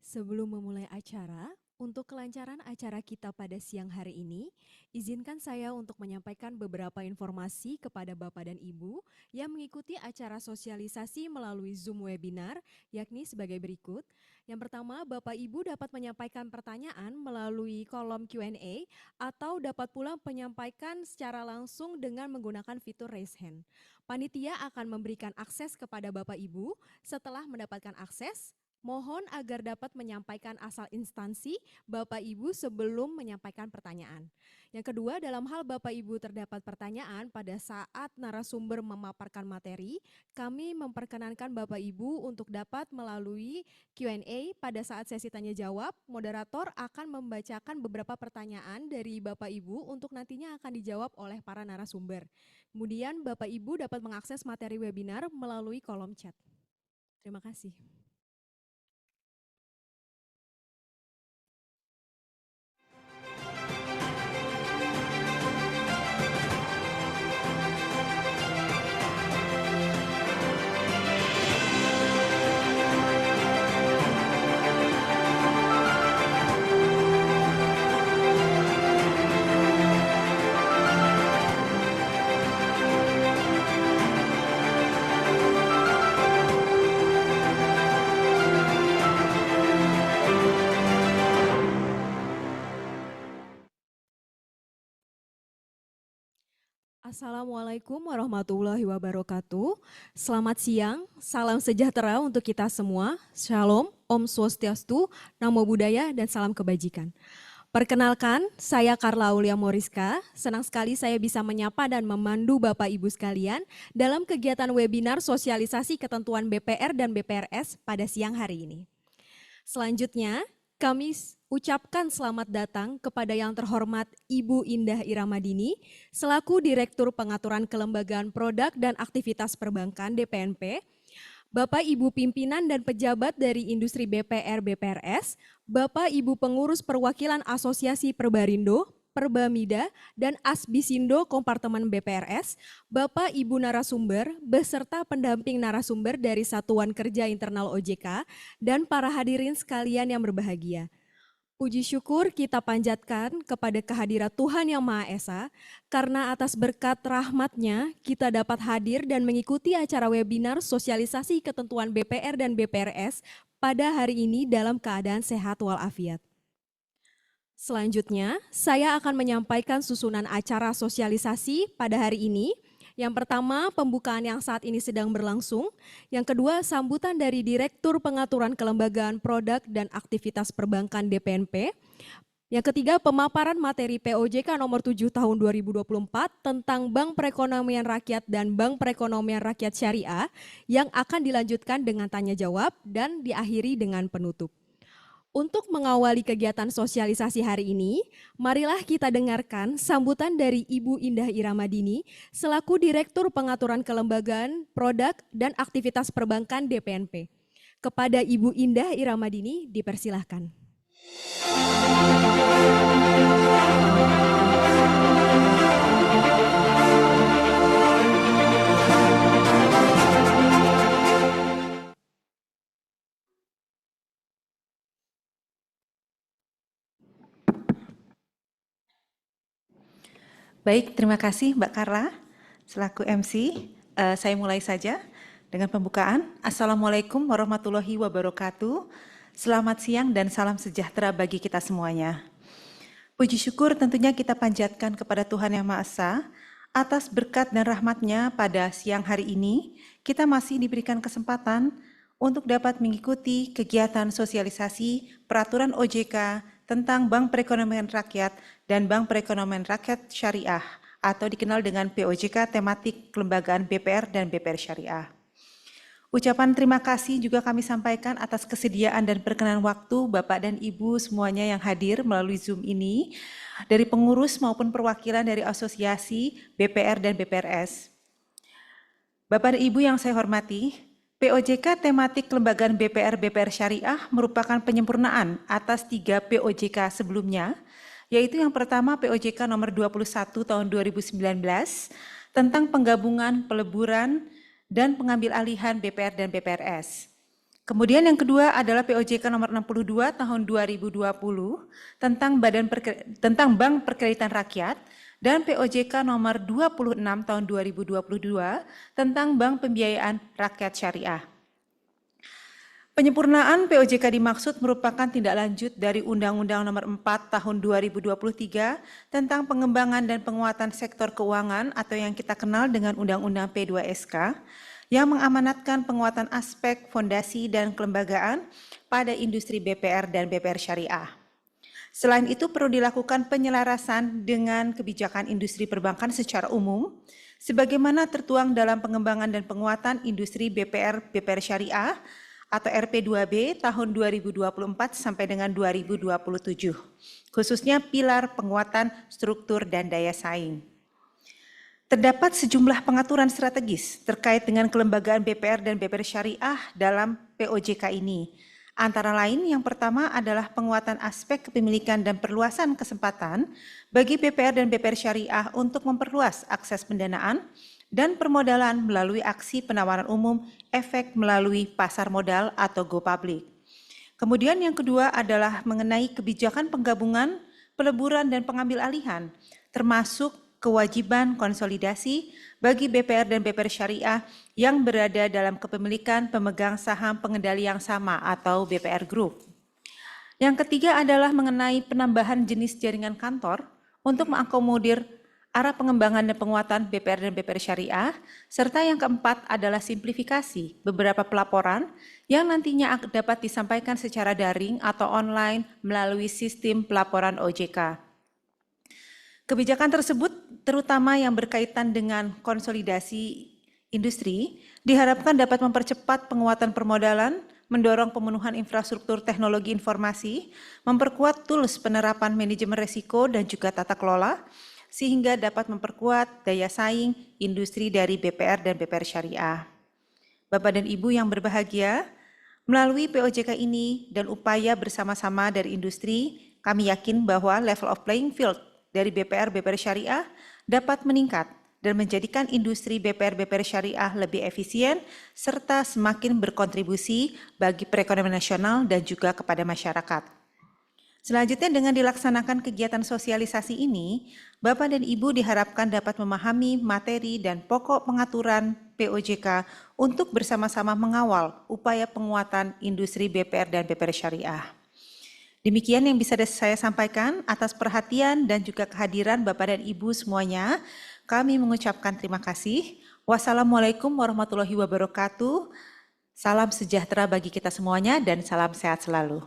Sebelum memulai acara, untuk kelancaran acara kita pada siang hari ini, izinkan saya untuk menyampaikan beberapa informasi kepada Bapak dan Ibu yang mengikuti acara sosialisasi melalui Zoom webinar, yakni sebagai berikut. Yang pertama, Bapak Ibu dapat menyampaikan pertanyaan melalui kolom Q&A atau dapat pula menyampaikan secara langsung dengan menggunakan fitur raise hand. Panitia akan memberikan akses kepada Bapak Ibu. Setelah mendapatkan akses, mohon agar dapat menyampaikan asal instansi Bapak Ibu sebelum menyampaikan pertanyaan. Yang kedua, dalam hal Bapak Ibu terdapat pertanyaan pada saat narasumber memaparkan materi, kami memperkenankan Bapak Ibu untuk dapat melalui Q&A pada saat sesi tanya jawab. Moderator akan membacakan beberapa pertanyaan dari Bapak Ibu untuk nantinya akan dijawab oleh para narasumber. Kemudian Bapak Ibu dapat mengakses materi webinar melalui kolom chat. Terima kasih. Assalamualaikum warahmatullahi wabarakatuh. Selamat siang, salam sejahtera untuk kita semua. Shalom, Om Swastiastu, Namo Buddhaya, dan salam kebajikan. Perkenalkan, saya Carla Aulia Moriska. Senang sekali saya bisa menyapa dan memandu Bapak Ibu sekalian dalam kegiatan webinar sosialisasi ketentuan BPR dan BPRS pada siang hari ini. Selanjutnya, kami ucapkan selamat datang kepada yang terhormat Ibu Indah Iramadini, selaku Direktur Pengaturan Kelembagaan Produk dan Aktivitas Perbankan DPNP, Bapak Ibu pimpinan dan pejabat dari industri BPR BPRS, Bapak Ibu pengurus perwakilan Asosiasi Perbarindo, Perbamida, dan Asbisindo Kompartemen BPRS, Bapak Ibu narasumber, beserta pendamping narasumber dari Satuan Kerja Internal OJK, dan para hadirin sekalian yang berbahagia. Puji syukur kita panjatkan kepada kehadirat Tuhan Yang Maha Esa, karena atas berkat rahmat-Nya kita dapat hadir dan mengikuti acara webinar sosialisasi ketentuan BPR dan BPRS pada hari ini dalam keadaan sehat walafiat. Selanjutnya, saya akan menyampaikan susunan acara sosialisasi pada hari ini. Yang pertama, pembukaan yang saat ini sedang berlangsung. Yang kedua, sambutan dari Direktur Pengaturan Kelembagaan Produk dan Aktivitas Perbankan DPNP. Yang ketiga, pemaparan materi POJK nomor 7 tahun 2024 tentang Bank Perekonomian Rakyat dan Bank Perekonomian Rakyat Syariah yang akan dilanjutkan dengan tanya jawab dan diakhiri dengan penutup. Untuk mengawali kegiatan sosialisasi hari ini, marilah kita dengarkan sambutan dari Ibu Indah Iramadini selaku Direktur Pengaturan Kelembagaan, Produk, dan Aktivitas Perbankan DPNP. Kepada Ibu Indah Iramadini, dipersilahkan. Baik, terima kasih Mbak Carla selaku MC. Saya mulai saja dengan pembukaan. Assalamualaikum warahmatullahi wabarakatuh. Selamat siang dan salam sejahtera bagi kita semuanya. Puji syukur tentunya kita panjatkan kepada Tuhan Yang Maha Esa atas berkat dan rahmat-Nya pada siang hari ini. Kita masih diberikan kesempatan untuk dapat mengikuti kegiatan sosialisasi peraturan OJK tentang Bank Perekonomian Rakyat dan Bank Perekonomian Rakyat Syariah atau dikenal dengan POJK tematik kelembagaan BPR dan BPR Syariah. Ucapan terima kasih juga kami sampaikan atas kesediaan dan perkenan waktu Bapak dan Ibu semuanya yang hadir melalui Zoom ini, dari pengurus maupun perwakilan dari asosiasi BPR dan BPRS. Bapak dan Ibu yang saya hormati, POJK tematik kelembagaan BPR BPR Syariah merupakan penyempurnaan atas 3 POJK sebelumnya, yaitu yang pertama POJK nomor 21 tahun 2019 tentang penggabungan, peleburan, dan pengambil alihan BPR dan BPRS. Kemudian yang kedua adalah POJK nomor 62 tahun 2020 tentang Bank Perkreditan Rakyat dan POJK nomor 26 tahun 2022 tentang Bank Pembiayaan Rakyat Syariah. Penyempurnaan POJK dimaksud merupakan tindak lanjut dari Undang-Undang Nomor 4 Tahun 2023 tentang pengembangan dan penguatan sektor keuangan atau yang kita kenal dengan Undang-Undang P2SK yang mengamanatkan penguatan aspek fondasi dan kelembagaan pada industri BPR dan BPR syariah. Selain itu perlu dilakukan penyelarasan dengan kebijakan industri perbankan secara umum sebagaimana tertuang dalam pengembangan dan penguatan industri BPR syariah atau RP2B tahun 2024 sampai dengan 2027, khususnya pilar penguatan struktur dan daya saing. Terdapat sejumlah pengaturan strategis terkait dengan kelembagaan BPR dan BPR syariah dalam POJK ini. Antara lain yang pertama adalah penguatan aspek kepemilikan dan perluasan kesempatan bagi BPR dan BPR syariah untuk memperluas akses pendanaan dan permodalan melalui aksi penawaran umum efek melalui pasar modal atau go public. Kemudian yang kedua adalah mengenai kebijakan penggabungan, peleburan dan pengambil alihan, termasuk kewajiban konsolidasi bagi BPR dan BPR syariah yang berada dalam kepemilikan pemegang saham pengendali yang sama atau BPR Group. Yang ketiga adalah mengenai penambahan jenis jaringan kantor untuk mengakomodir arah pengembangan dan penguatan BPR dan BPR syariah, serta yang keempat adalah simplifikasi beberapa pelaporan yang nantinya dapat disampaikan secara daring atau online melalui sistem pelaporan OJK. Kebijakan tersebut, terutama yang berkaitan dengan konsolidasi industri, diharapkan dapat mempercepat penguatan permodalan, mendorong pemenuhan infrastruktur teknologi informasi, memperkuat tools penerapan manajemen risiko dan juga tata kelola, sehingga dapat memperkuat daya saing industri dari BPR dan BPR syariah. Bapak dan Ibu yang berbahagia, melalui POJK ini dan upaya bersama-sama dari industri, kami yakin bahwa level of playing field dari BPR syariah dapat meningkat dan menjadikan industri BPR syariah lebih efisien serta semakin berkontribusi bagi perekonomian nasional dan juga kepada masyarakat. Selanjutnya dengan dilaksanakan kegiatan sosialisasi ini, Bapak dan Ibu diharapkan dapat memahami materi dan pokok pengaturan POJK untuk bersama-sama mengawal upaya penguatan industri BPR dan BPR syariah. Demikian yang bisa saya sampaikan. Atas perhatian dan juga kehadiran Bapak dan Ibu semuanya, kami mengucapkan terima kasih. Wassalamualaikum warahmatullahi wabarakatuh. Salam sejahtera bagi kita semuanya dan salam sehat selalu.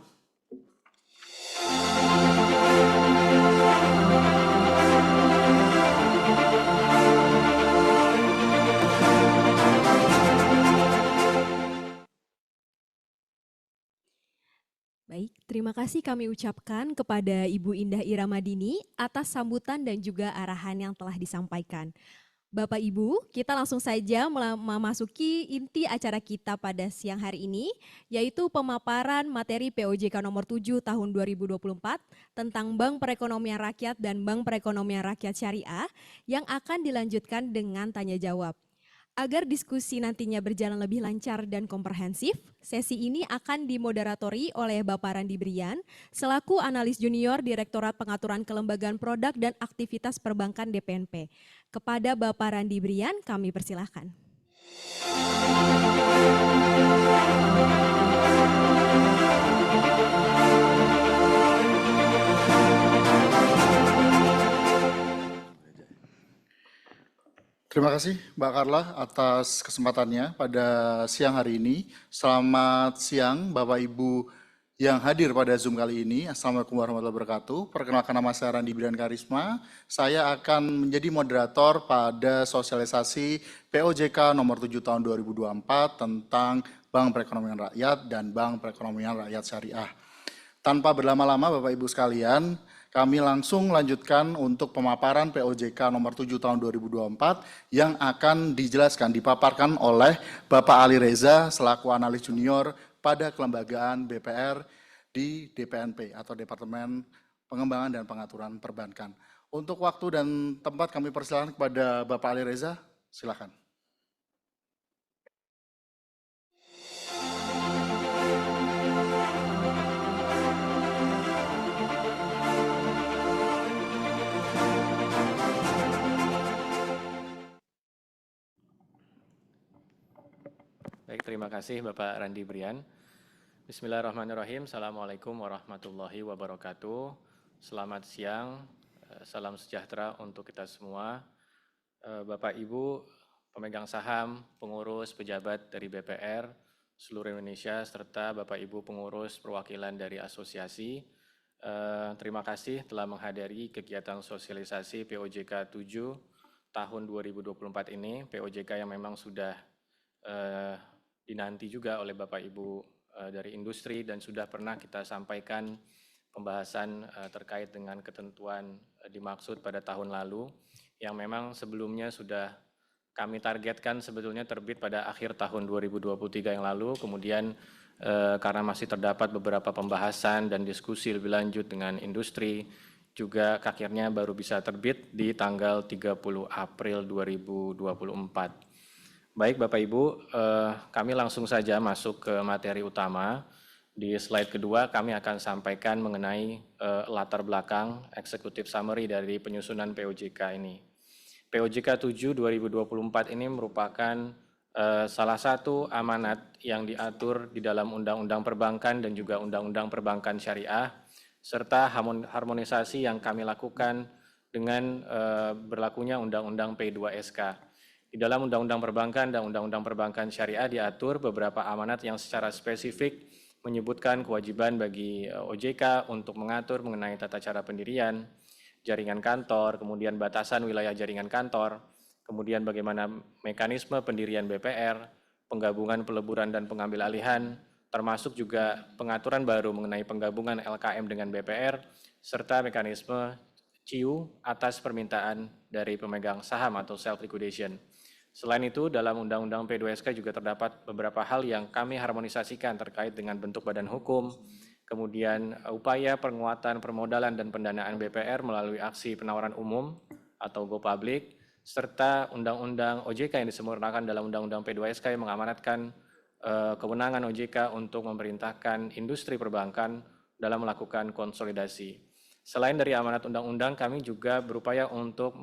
Baik, terima kasih kami ucapkan kepada Ibu Indah Iramadini atas sambutan dan juga arahan yang telah disampaikan. Bapak Ibu, kita langsung saja memasuki inti acara kita pada siang hari ini, yaitu pemaparan materi POJK nomor 7 tahun 2024 tentang Bank Perekonomian Rakyat dan Bank Perekonomian Rakyat Syariah yang akan dilanjutkan dengan tanya jawab. Agar diskusi nantinya berjalan lebih lancar dan komprehensif, sesi ini akan dimoderatori oleh Bapak Randi Brian selaku analis junior Direktorat Pengaturan Kelembagaan Produk dan Aktivitas Perbankan DPNP. Kepada Bapak Randi Brian, kami persilahkan. Terima kasih Mbak Carla atas kesempatannya pada siang hari ini. Selamat siang Bapak Ibu yang hadir pada Zoom kali ini. Assalamualaikum warahmatullahi wabarakatuh. Perkenalkan nama saya Randi Brian Karisma. Saya akan menjadi moderator pada sosialisasi POJK nomor 7 tahun 2024 tentang Bank Perekonomian Rakyat dan Bank Perekonomian Rakyat Syariah. Tanpa berlama-lama Bapak Ibu sekalian, kami langsung lanjutkan untuk pemaparan POJK nomor 7 tahun 2024 yang akan dijelaskan, dipaparkan oleh Bapak Ali Reza selaku analis junior pada kelembagaan BPR di DPNP atau Departemen Pengembangan dan Pengaturan Perbankan. Untuk waktu dan tempat kami persilakan kepada Bapak Ali Reza, silakan. Baik, terima kasih Bapak Randi Brian. Bismillahirrahmanirrahim. Assalamualaikum warahmatullahi wabarakatuh. Selamat siang, salam sejahtera untuk kita semua. Bapak Ibu pemegang saham, pengurus, pejabat dari BPR seluruh Indonesia, serta Bapak Ibu pengurus perwakilan dari asosiasi. Terima kasih telah menghadiri kegiatan sosialisasi POJK 7 tahun 2024 ini. POJK yang memang sudah dinanti juga oleh Bapak Ibu dari industri dan sudah pernah kita sampaikan pembahasan terkait dengan ketentuan dimaksud pada tahun lalu yang memang sebelumnya sudah kami targetkan sebetulnya terbit pada akhir tahun 2023 yang lalu, kemudian karena masih terdapat beberapa pembahasan dan diskusi lebih lanjut dengan industri, juga akhirnya baru bisa terbit di tanggal 30 April 2024. Baik Bapak Ibu, kami langsung saja masuk ke materi utama. Di slide kedua kami akan sampaikan mengenai latar belakang eksekutif summary dari penyusunan POJK ini. POJK 7 2024 ini merupakan salah satu amanat yang diatur di dalam Undang-Undang Perbankan dan juga Undang-Undang Perbankan Syariah, serta harmonisasi yang kami lakukan dengan berlakunya Undang-Undang P2SK. Di dalam Undang-Undang Perbankan dan Undang-Undang Perbankan Syariah diatur beberapa amanat yang secara spesifik menyebutkan kewajiban bagi OJK untuk mengatur mengenai tata cara pendirian, jaringan kantor, kemudian batasan wilayah jaringan kantor, kemudian bagaimana mekanisme pendirian BPR, penggabungan, peleburan, dan pengambil alihan, termasuk juga pengaturan baru mengenai penggabungan LKM dengan BPR, serta mekanisme CIU atas permintaan dari pemegang saham atau self-liquidation. Selain itu, dalam Undang-Undang P2SK juga terdapat beberapa hal yang kami harmonisasikan terkait dengan bentuk badan hukum, kemudian upaya penguatan permodalan dan pendanaan BPR melalui aksi penawaran umum atau go public, serta Undang-Undang OJK yang disempurnakan dalam Undang-Undang P2SK yang mengamanatkan kewenangan OJK untuk memerintahkan industri perbankan dalam melakukan konsolidasi. Selain dari amanat undang-undang, kami juga berupaya untuk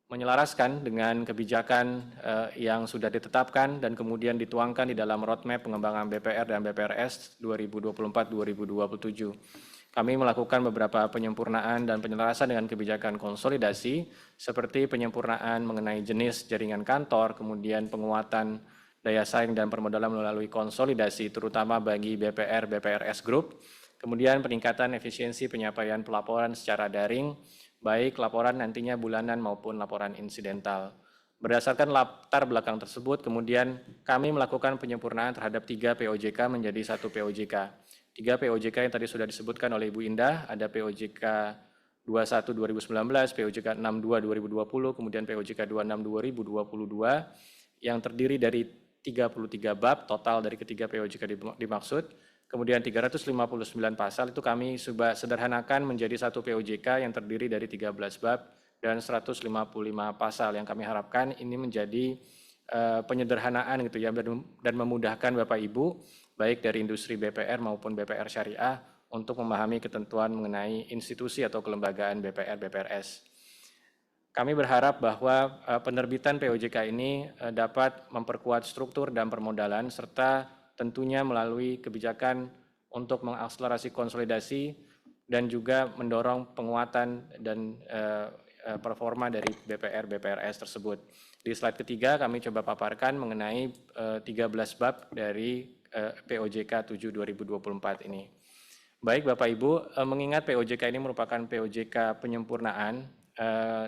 menyelaraskan dengan kebijakan yang sudah ditetapkan dan kemudian dituangkan di dalam roadmap pengembangan BPR dan BPRS 2024-2027. Kami melakukan beberapa penyempurnaan dan penyelarasan dengan kebijakan konsolidasi seperti penyempurnaan mengenai jenis jaringan kantor, kemudian penguatan daya saing dan permodalan melalui konsolidasi terutama bagi BPR, BPRS Group, kemudian peningkatan efisiensi penyampaian pelaporan secara daring, baik laporan nantinya bulanan maupun laporan insidental. Berdasarkan latar belakang tersebut, kemudian kami melakukan penyempurnaan terhadap 3 POJK menjadi 1 POJK. 3 POJK yang tadi sudah disebutkan oleh Ibu Indah, ada POJK 21 2019, POJK 62 2020, kemudian POJK 26 2022 yang terdiri dari 33 bab total dari ketiga POJK dimaksud. Kemudian 359 pasal itu kami coba sederhanakan menjadi 1 POJK yang terdiri dari 13 bab dan 155 pasal yang kami harapkan ini menjadi penyederhanaan gitu ya dan memudahkan Bapak Ibu baik dari industri BPR maupun BPR Syariah untuk memahami ketentuan mengenai institusi atau kelembagaan BPR BPRS. Kami berharap bahwa penerbitan POJK ini dapat memperkuat struktur dan permodalan serta tentunya melalui kebijakan untuk mengakselerasi konsolidasi dan juga mendorong penguatan dan performa dari BPR BPRS tersebut. Di slide ketiga kami coba paparkan mengenai 13 bab dari POJK 7 2024 ini. Baik Bapak Ibu, mengingat POJK ini merupakan POJK penyempurnaan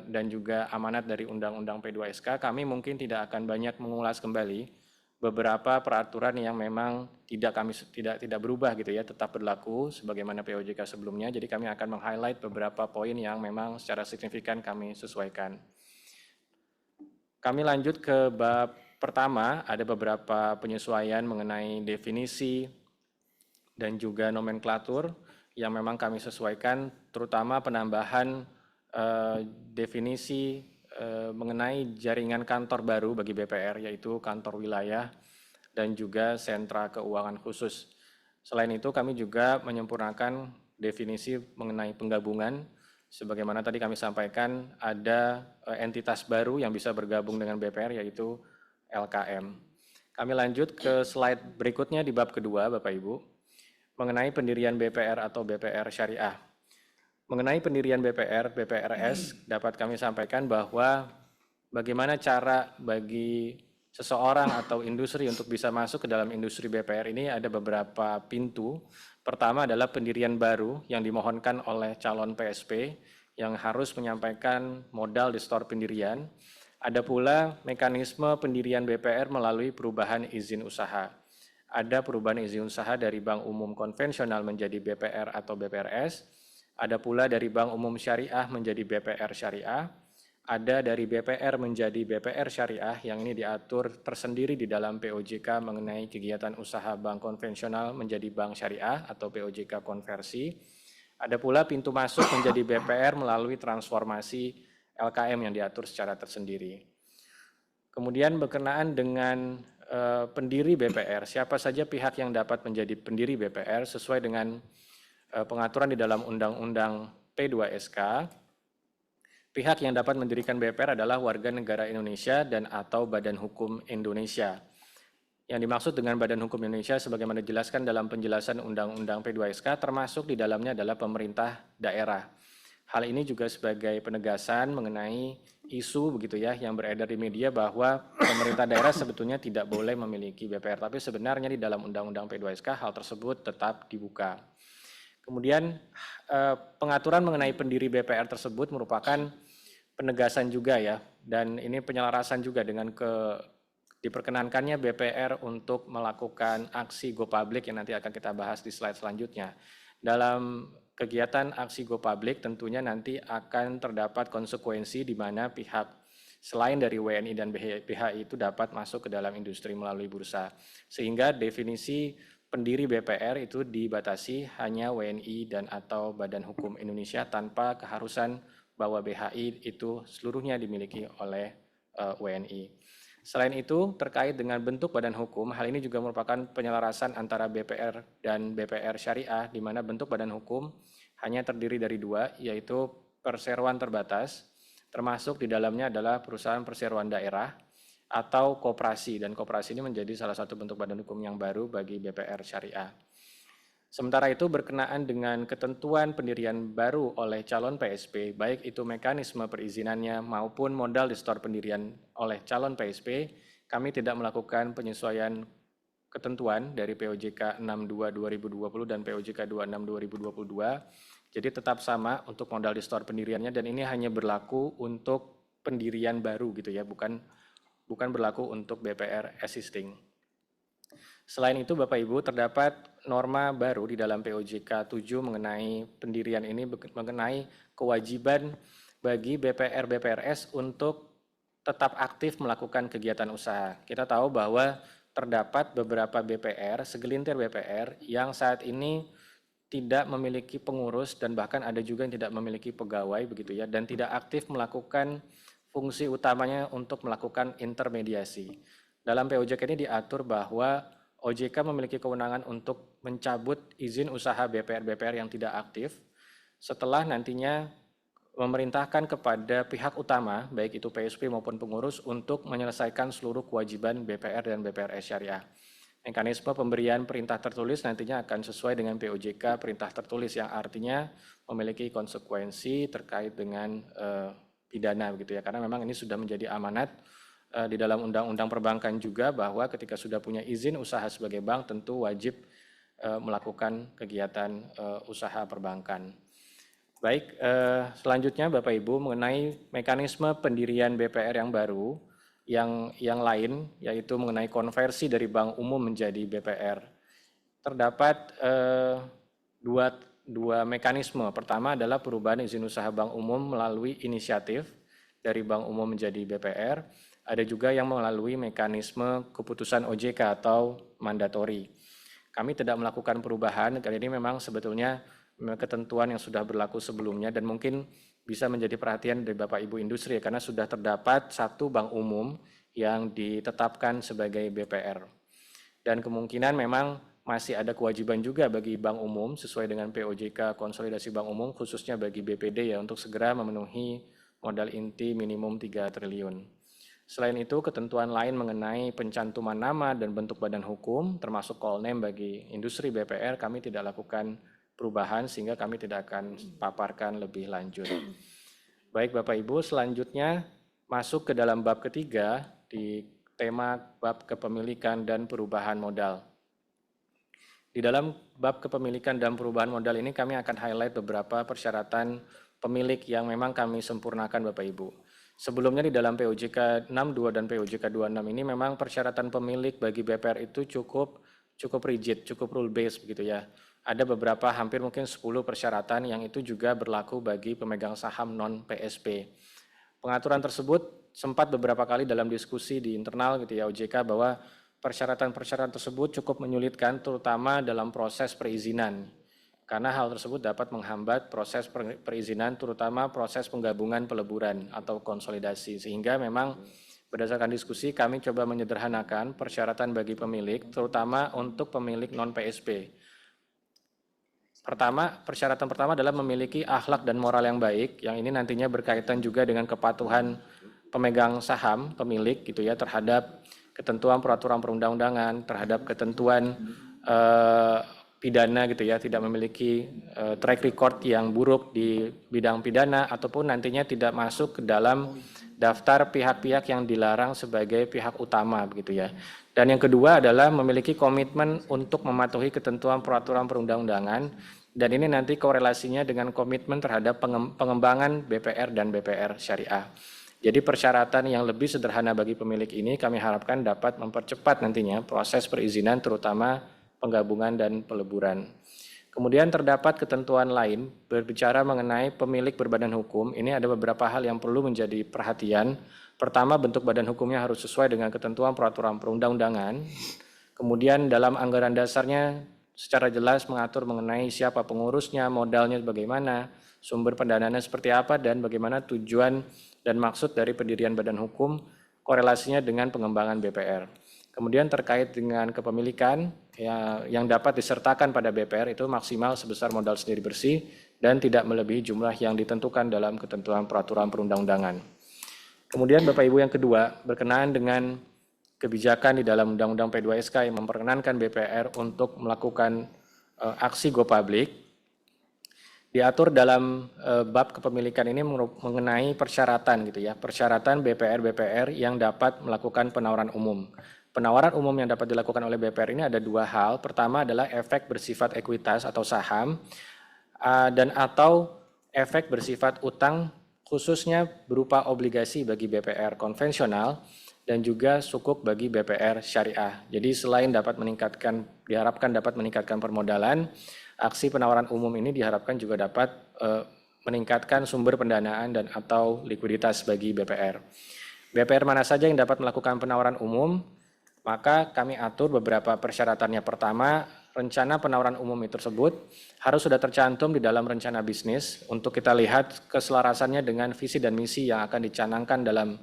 dan juga amanat dari Undang-Undang P2SK, kami mungkin tidak akan banyak mengulas kembali beberapa peraturan yang memang tidak berubah gitu ya, tetap berlaku sebagaimana POJK sebelumnya. Jadi kami akan meng-highlight beberapa poin yang memang secara signifikan kami sesuaikan. Kami lanjut ke bab pertama, ada beberapa penyesuaian mengenai definisi dan juga nomenklatur yang memang kami sesuaikan, terutama penambahan definisi mengenai jaringan kantor baru bagi BPR, yaitu kantor wilayah dan juga sentra keuangan khusus. Selain itu kami juga menyempurnakan definisi mengenai penggabungan, sebagaimana tadi kami sampaikan ada entitas baru yang bisa bergabung dengan BPR yaitu LKM. Kami lanjut ke slide berikutnya di bab kedua, Bapak Ibu, mengenai pendirian BPR atau BPR Syariah. Mengenai pendirian BPR, BPRS, dapat kami sampaikan bahwa bagaimana cara bagi seseorang atau industri untuk bisa masuk ke dalam industri BPR ini ada beberapa pintu. Pertama adalah pendirian baru yang dimohonkan oleh calon PSP yang harus menyampaikan modal di store pendirian. Ada pula mekanisme pendirian BPR melalui perubahan izin usaha. Ada perubahan izin usaha dari bank umum konvensional menjadi BPR atau BPRS. Ada pula dari bank umum syariah menjadi BPR syariah. Ada dari BPR menjadi BPR syariah yang ini diatur tersendiri di dalam POJK mengenai kegiatan usaha bank konvensional menjadi bank syariah atau POJK konversi. Ada pula pintu masuk menjadi BPR melalui transformasi LKM yang diatur secara tersendiri. Kemudian berkenaan dengan pendiri BPR, siapa saja pihak yang dapat menjadi pendiri BPR sesuai dengan pengaturan di dalam Undang-Undang P2SK, pihak yang dapat mendirikan BPR adalah warga negara Indonesia dan atau Badan Hukum Indonesia. Yang dimaksud dengan Badan Hukum Indonesia sebagaimana dijelaskan dalam penjelasan Undang-Undang P2SK termasuk di dalamnya adalah pemerintah daerah. Hal ini juga sebagai penegasan mengenai isu begitu ya yang beredar di media bahwa pemerintah daerah sebetulnya tidak boleh memiliki BPR, tapi sebenarnya di dalam Undang-Undang P2SK hal tersebut tetap dibuka. Kemudian pengaturan mengenai pendiri BPR tersebut merupakan penegasan juga ya, dan ini penyelarasan juga dengan diperkenankannya BPR untuk melakukan aksi go public yang nanti akan kita bahas di slide selanjutnya. Dalam kegiatan aksi go public tentunya nanti akan terdapat konsekuensi di mana pihak selain dari WNI dan BHI itu dapat masuk ke dalam industri melalui bursa. Sehingga definisi pendiri BPR itu dibatasi hanya WNI dan atau Badan Hukum Indonesia tanpa keharusan bahwa BHI itu seluruhnya dimiliki oleh WNI. Selain itu, terkait dengan bentuk badan hukum, hal ini juga merupakan penyelarasan antara BPR dan BPR syariah, di mana bentuk badan hukum hanya terdiri dari dua, yaitu perseroan terbatas, termasuk di dalamnya adalah perusahaan perseroan daerah, atau koperasi, dan koperasi ini menjadi salah satu bentuk badan hukum yang baru bagi BPR syariah. Sementara itu berkenaan dengan ketentuan pendirian baru oleh calon PSP, baik itu mekanisme perizinannya maupun modal di store pendirian oleh calon PSP, kami tidak melakukan penyesuaian ketentuan dari POJK 62 2020 dan POJK 26 2022, jadi tetap sama untuk modal di store pendiriannya dan ini hanya berlaku untuk pendirian baru gitu ya, bukan berlaku untuk BPR existing. Selain itu Bapak Ibu terdapat norma baru di dalam POJK 7 mengenai pendirian ini mengenai kewajiban bagi BPR BPRS untuk tetap aktif melakukan kegiatan usaha. Kita tahu bahwa terdapat beberapa BPR, segelintir BPR yang saat ini tidak memiliki pengurus dan bahkan ada juga yang tidak memiliki pegawai begitu ya dan tidak aktif melakukan fungsi utamanya untuk melakukan intermediasi. Dalam POJK ini diatur bahwa OJK memiliki kewenangan untuk mencabut izin usaha BPR-BPR yang tidak aktif setelah nantinya memerintahkan kepada pihak utama, baik itu PSP maupun pengurus, untuk menyelesaikan seluruh kewajiban BPR dan BPRS syariah. Mekanisme pemberian perintah tertulis nantinya akan sesuai dengan POJK perintah tertulis yang artinya memiliki konsekuensi terkait dengan pidana begitu ya, karena memang ini sudah menjadi amanat di dalam Undang-Undang Perbankan juga bahwa ketika sudah punya izin usaha sebagai bank tentu wajib melakukan kegiatan usaha perbankan. Baik, selanjutnya Bapak Ibu mengenai mekanisme pendirian BPR yang baru yang lain yaitu mengenai konversi dari bank umum menjadi BPR. Terdapat dua mekanisme. Pertama adalah perubahan izin usaha bank umum melalui inisiatif dari bank umum menjadi BPR. Ada juga yang melalui mekanisme keputusan OJK atau mandatori. Kami tidak melakukan perubahan, kali ini memang sebetulnya ketentuan yang sudah berlaku sebelumnya dan mungkin bisa menjadi perhatian dari Bapak Ibu industri ya, karena sudah terdapat satu bank umum yang ditetapkan sebagai BPR. Dan kemungkinan memang masih ada kewajiban juga bagi bank umum sesuai dengan POJK konsolidasi bank umum khususnya bagi BPD ya untuk segera memenuhi modal inti minimum 3 triliun. Selain itu, ketentuan lain mengenai pencantuman nama dan bentuk badan hukum, termasuk call name bagi industri BPR, kami tidak lakukan perubahan sehingga kami tidak akan paparkan lebih lanjut. Baik Bapak Ibu, selanjutnya masuk ke dalam bab ketiga di tema bab kepemilikan dan perubahan modal. Di dalam bab kepemilikan dan perubahan modal ini kami akan highlight beberapa persyaratan pemilik yang memang kami sempurnakan Bapak Ibu. Sebelumnya di dalam POJK 62 dan POJK 26 ini memang persyaratan pemilik bagi BPR itu cukup rigid, cukup rule based begitu ya. Ada beberapa hampir mungkin 10 persyaratan yang itu juga berlaku bagi pemegang saham non PSP. Pengaturan tersebut sempat beberapa kali dalam diskusi di internal gitu ya OJK bahwa persyaratan-persyaratan tersebut cukup menyulitkan terutama dalam proses perizinan. Karena hal tersebut dapat menghambat proses perizinan terutama proses penggabungan peleburan atau konsolidasi. Sehingga memang berdasarkan diskusi kami coba menyederhanakan persyaratan bagi pemilik terutama untuk pemilik non-PSP. Persyaratan pertama adalah memiliki akhlak dan moral yang baik, yang ini nantinya berkaitan juga dengan kepatuhan pemegang saham, pemilik gitu ya, terhadap ketentuan peraturan perundang-undangan, terhadap ketentuan pidana gitu ya, tidak memiliki track record yang buruk di bidang pidana ataupun nantinya tidak masuk ke dalam daftar pihak-pihak yang dilarang sebagai pihak utama begitu ya. Dan yang kedua adalah memiliki komitmen untuk mematuhi ketentuan peraturan perundang-undangan dan ini nanti korelasinya dengan komitmen terhadap pengembangan BPR dan BPR syariah. Jadi persyaratan yang lebih sederhana bagi pemilik ini kami harapkan dapat mempercepat nantinya proses perizinan terutama penggabungan dan peleburan. Kemudian terdapat ketentuan lain berbicara mengenai pemilik berbadan hukum. Ini ada beberapa hal yang perlu menjadi perhatian. Pertama, bentuk badan hukumnya harus sesuai dengan ketentuan peraturan perundang-undangan. Kemudian dalam anggaran dasarnya secara jelas mengatur mengenai siapa pengurusnya, modalnya bagaimana, sumber pendanaannya seperti apa, dan bagaimana tujuan dan maksud dari pendirian badan hukum, korelasinya dengan pengembangan BPR. Kemudian terkait dengan kepemilikan yang dapat disertakan pada BPR itu maksimal sebesar modal sendiri bersih dan tidak melebihi jumlah yang ditentukan dalam ketentuan peraturan perundang-undangan. Kemudian Bapak Ibu yang kedua berkenaan dengan kebijakan di dalam Undang-Undang P2SK yang memperkenankan BPR untuk melakukan aksi go public. Diatur dalam bab kepemilikan ini mengenai persyaratan gitu ya, persyaratan BPR yang dapat melakukan penawaran umum. Penawaran umum yang dapat dilakukan oleh BPR ini ada dua hal. Pertama adalah efek bersifat ekuitas atau saham dan atau efek bersifat utang khususnya berupa obligasi bagi BPR konvensional dan juga sukuk bagi BPR syariah. Jadi selain diharapkan dapat meningkatkan permodalan, aksi penawaran umum ini diharapkan juga dapat meningkatkan sumber pendanaan dan atau likuiditas bagi BPR. BPR mana saja yang dapat melakukan penawaran umum? Maka kami atur beberapa persyaratannya. Pertama, rencana penawaran umum tersebut harus sudah tercantum di dalam rencana bisnis untuk kita lihat keselarasannya dengan visi dan misi yang akan dicanangkan dalam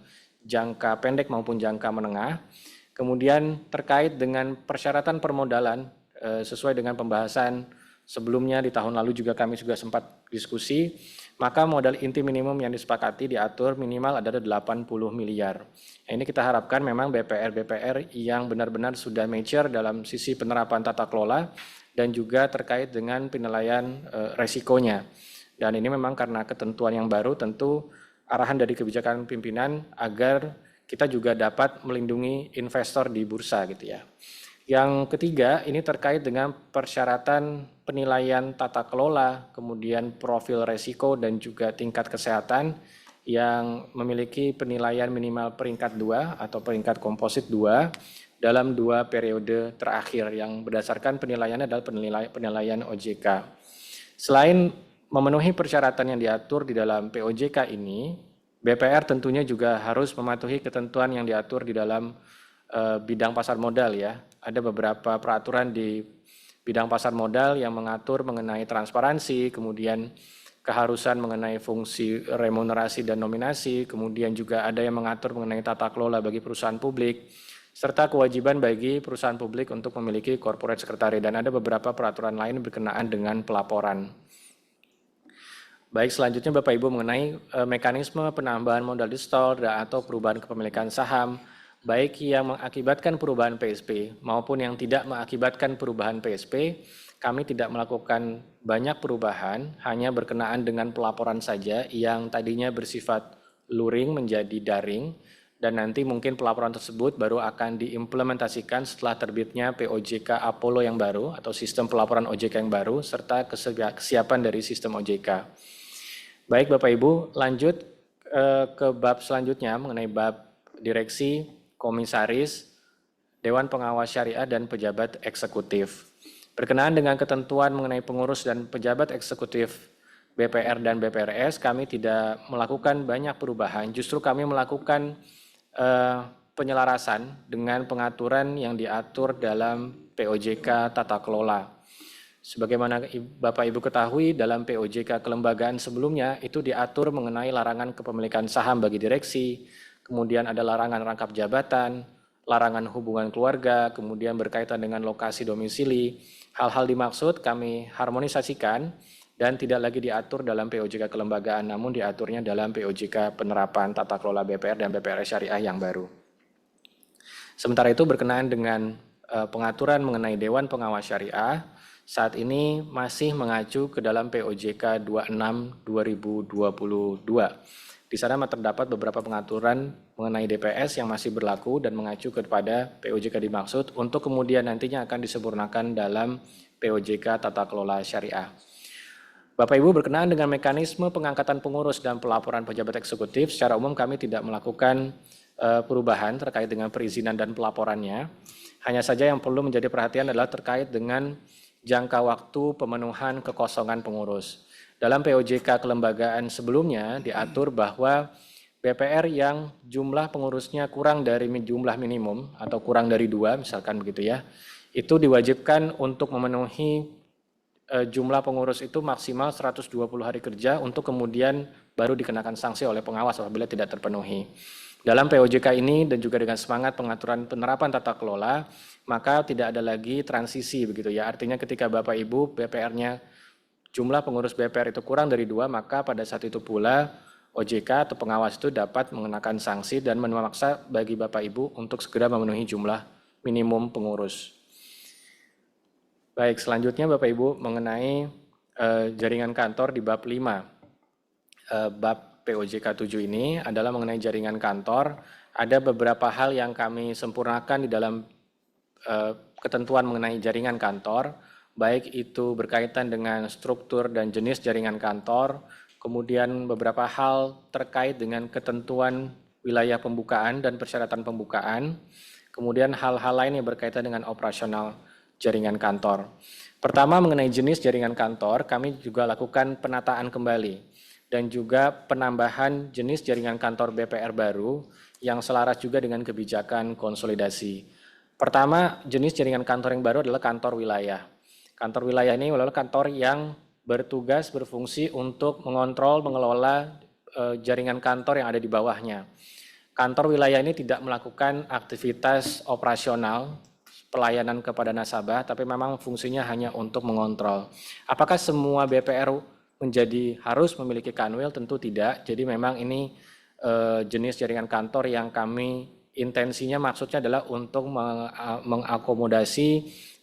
jangka pendek maupun jangka menengah. Kemudian terkait dengan persyaratan permodalan sesuai dengan pembahasan sebelumnya di tahun lalu juga kami juga sempat diskusi, maka modal inti minimum yang disepakati diatur minimal adalah 80 miliar. Ini kita harapkan memang BPR yang benar-benar sudah mature dalam sisi penerapan tata kelola dan juga terkait dengan penilaian resikonya. Dan ini memang karena ketentuan yang baru tentu arahan dari kebijakan pimpinan agar kita juga dapat melindungi investor di bursa gitu ya. Yang ketiga, ini terkait dengan persyaratan penilaian tata kelola, kemudian profil resiko dan juga tingkat kesehatan yang memiliki penilaian minimal peringkat 2 atau peringkat komposit 2 dalam 2 periode terakhir yang berdasarkan penilaiannya adalah penilaian OJK. Selain memenuhi persyaratan yang diatur di dalam POJK ini, BPR tentunya juga harus mematuhi ketentuan yang diatur di dalam bidang pasar modal ya. Ada beberapa peraturan di bidang pasar modal yang mengatur mengenai transparansi, kemudian keharusan mengenai fungsi remunerasi dan nominasi, kemudian juga ada yang mengatur mengenai tata kelola bagi perusahaan publik, serta kewajiban bagi perusahaan publik untuk memiliki corporate secretary dan ada beberapa peraturan lain berkenaan dengan pelaporan. Baik, selanjutnya Bapak Ibu mengenai mekanisme penambahan modal digital atau perubahan kepemilikan saham, baik yang mengakibatkan perubahan PSP maupun yang tidak mengakibatkan perubahan PSP, kami tidak melakukan banyak perubahan, hanya berkenaan dengan pelaporan saja yang tadinya bersifat luring menjadi daring, dan nanti mungkin pelaporan tersebut baru akan diimplementasikan setelah terbitnya POJK Apollo yang baru atau sistem pelaporan OJK yang baru, serta kesiapan dari sistem OJK. Baik Bapak Ibu, lanjut ke bab selanjutnya mengenai bab direksi, komisaris, Dewan Pengawas Syariah, dan pejabat eksekutif. Berkenaan dengan ketentuan mengenai pengurus dan pejabat eksekutif BPR dan BPRS, kami tidak melakukan banyak perubahan, justru kami melakukan penyelarasan dengan pengaturan yang diatur dalam POJK Tata Kelola. Sebagaimana Bapak Ibu ketahui, dalam POJK kelembagaan sebelumnya itu diatur mengenai larangan kepemilikan saham bagi direksi, kemudian ada larangan rangkap jabatan, larangan hubungan keluarga, kemudian berkaitan dengan lokasi domisili. Hal-hal dimaksud kami harmonisasikan dan tidak lagi diatur dalam POJK kelembagaan, namun diaturnya dalam POJK penerapan tata kelola BPR dan BPRS syariah yang baru. Sementara itu berkenaan dengan pengaturan mengenai Dewan Pengawas Syariah, saat ini masih mengacu ke dalam POJK 26 2022. Di sana terdapat beberapa pengaturan mengenai DPS yang masih berlaku dan mengacu kepada POJK dimaksud untuk kemudian nantinya akan disempurnakan dalam POJK Tata Kelola Syariah. Bapak Ibu, berkenaan dengan mekanisme pengangkatan pengurus dan pelaporan pejabat eksekutif, secara umum kami tidak melakukan perubahan terkait dengan perizinan dan pelaporannya. Hanya saja yang perlu menjadi perhatian adalah terkait dengan jangka waktu pemenuhan kekosongan pengurus. Dalam POJK kelembagaan sebelumnya diatur bahwa BPR yang jumlah pengurusnya kurang dari jumlah minimum atau kurang dari 2, misalkan begitu ya, itu diwajibkan untuk memenuhi jumlah pengurus itu maksimal 120 hari kerja untuk kemudian baru dikenakan sanksi oleh pengawas apabila tidak terpenuhi. Dalam POJK ini dan juga dengan semangat pengaturan penerapan tata kelola, maka tidak ada lagi transisi begitu ya. Artinya ketika Bapak Ibu BPR-nya jumlah pengurus BPR itu kurang dari 2, maka pada saat itu pula OJK atau pengawas itu dapat mengenakan sanksi dan memaksa bagi Bapak Ibu untuk segera memenuhi jumlah minimum pengurus. Baik, selanjutnya Bapak Ibu mengenai jaringan kantor di bab 5. Bab POJK 7 ini adalah mengenai jaringan kantor. Ada beberapa hal yang kami sempurnakan di dalam ketentuan mengenai jaringan kantor, baik itu berkaitan dengan struktur dan jenis jaringan kantor, kemudian beberapa hal terkait dengan ketentuan wilayah pembukaan dan persyaratan pembukaan, kemudian hal-hal lain yang berkaitan dengan operasional jaringan kantor. Pertama, mengenai jenis jaringan kantor, kami juga lakukan penataan kembali dan juga penambahan jenis jaringan kantor BPR baru yang selaras juga dengan kebijakan konsolidasi. Pertama, jenis jaringan kantor yang baru adalah kantor wilayah. Kantor wilayah ini adalah kantor yang bertugas berfungsi untuk mengontrol, mengelola jaringan kantor yang ada di bawahnya. Kantor wilayah ini tidak melakukan aktivitas operasional pelayanan kepada nasabah, tapi memang fungsinya hanya untuk mengontrol. Apakah semua BPR menjadi harus memiliki kanwil? Tentu tidak. Jadi memang ini jenis jaringan kantor yang kami intensinya maksudnya adalah untuk mengakomodasi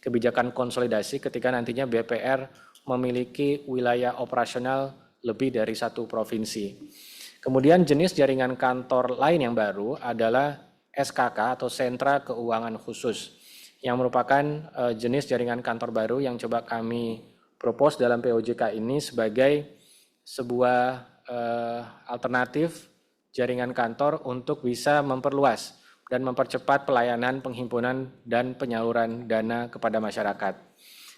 kebijakan konsolidasi ketika nantinya BPR memiliki wilayah operasional lebih dari satu provinsi. Kemudian jenis jaringan kantor lain yang baru adalah SKK atau Sentra Keuangan Khusus, yang merupakan jenis jaringan kantor baru yang coba kami propose dalam POJK ini sebagai sebuah alternatif jaringan kantor untuk bisa memperluas dan mempercepat pelayanan penghimpunan dan penyaluran dana kepada masyarakat.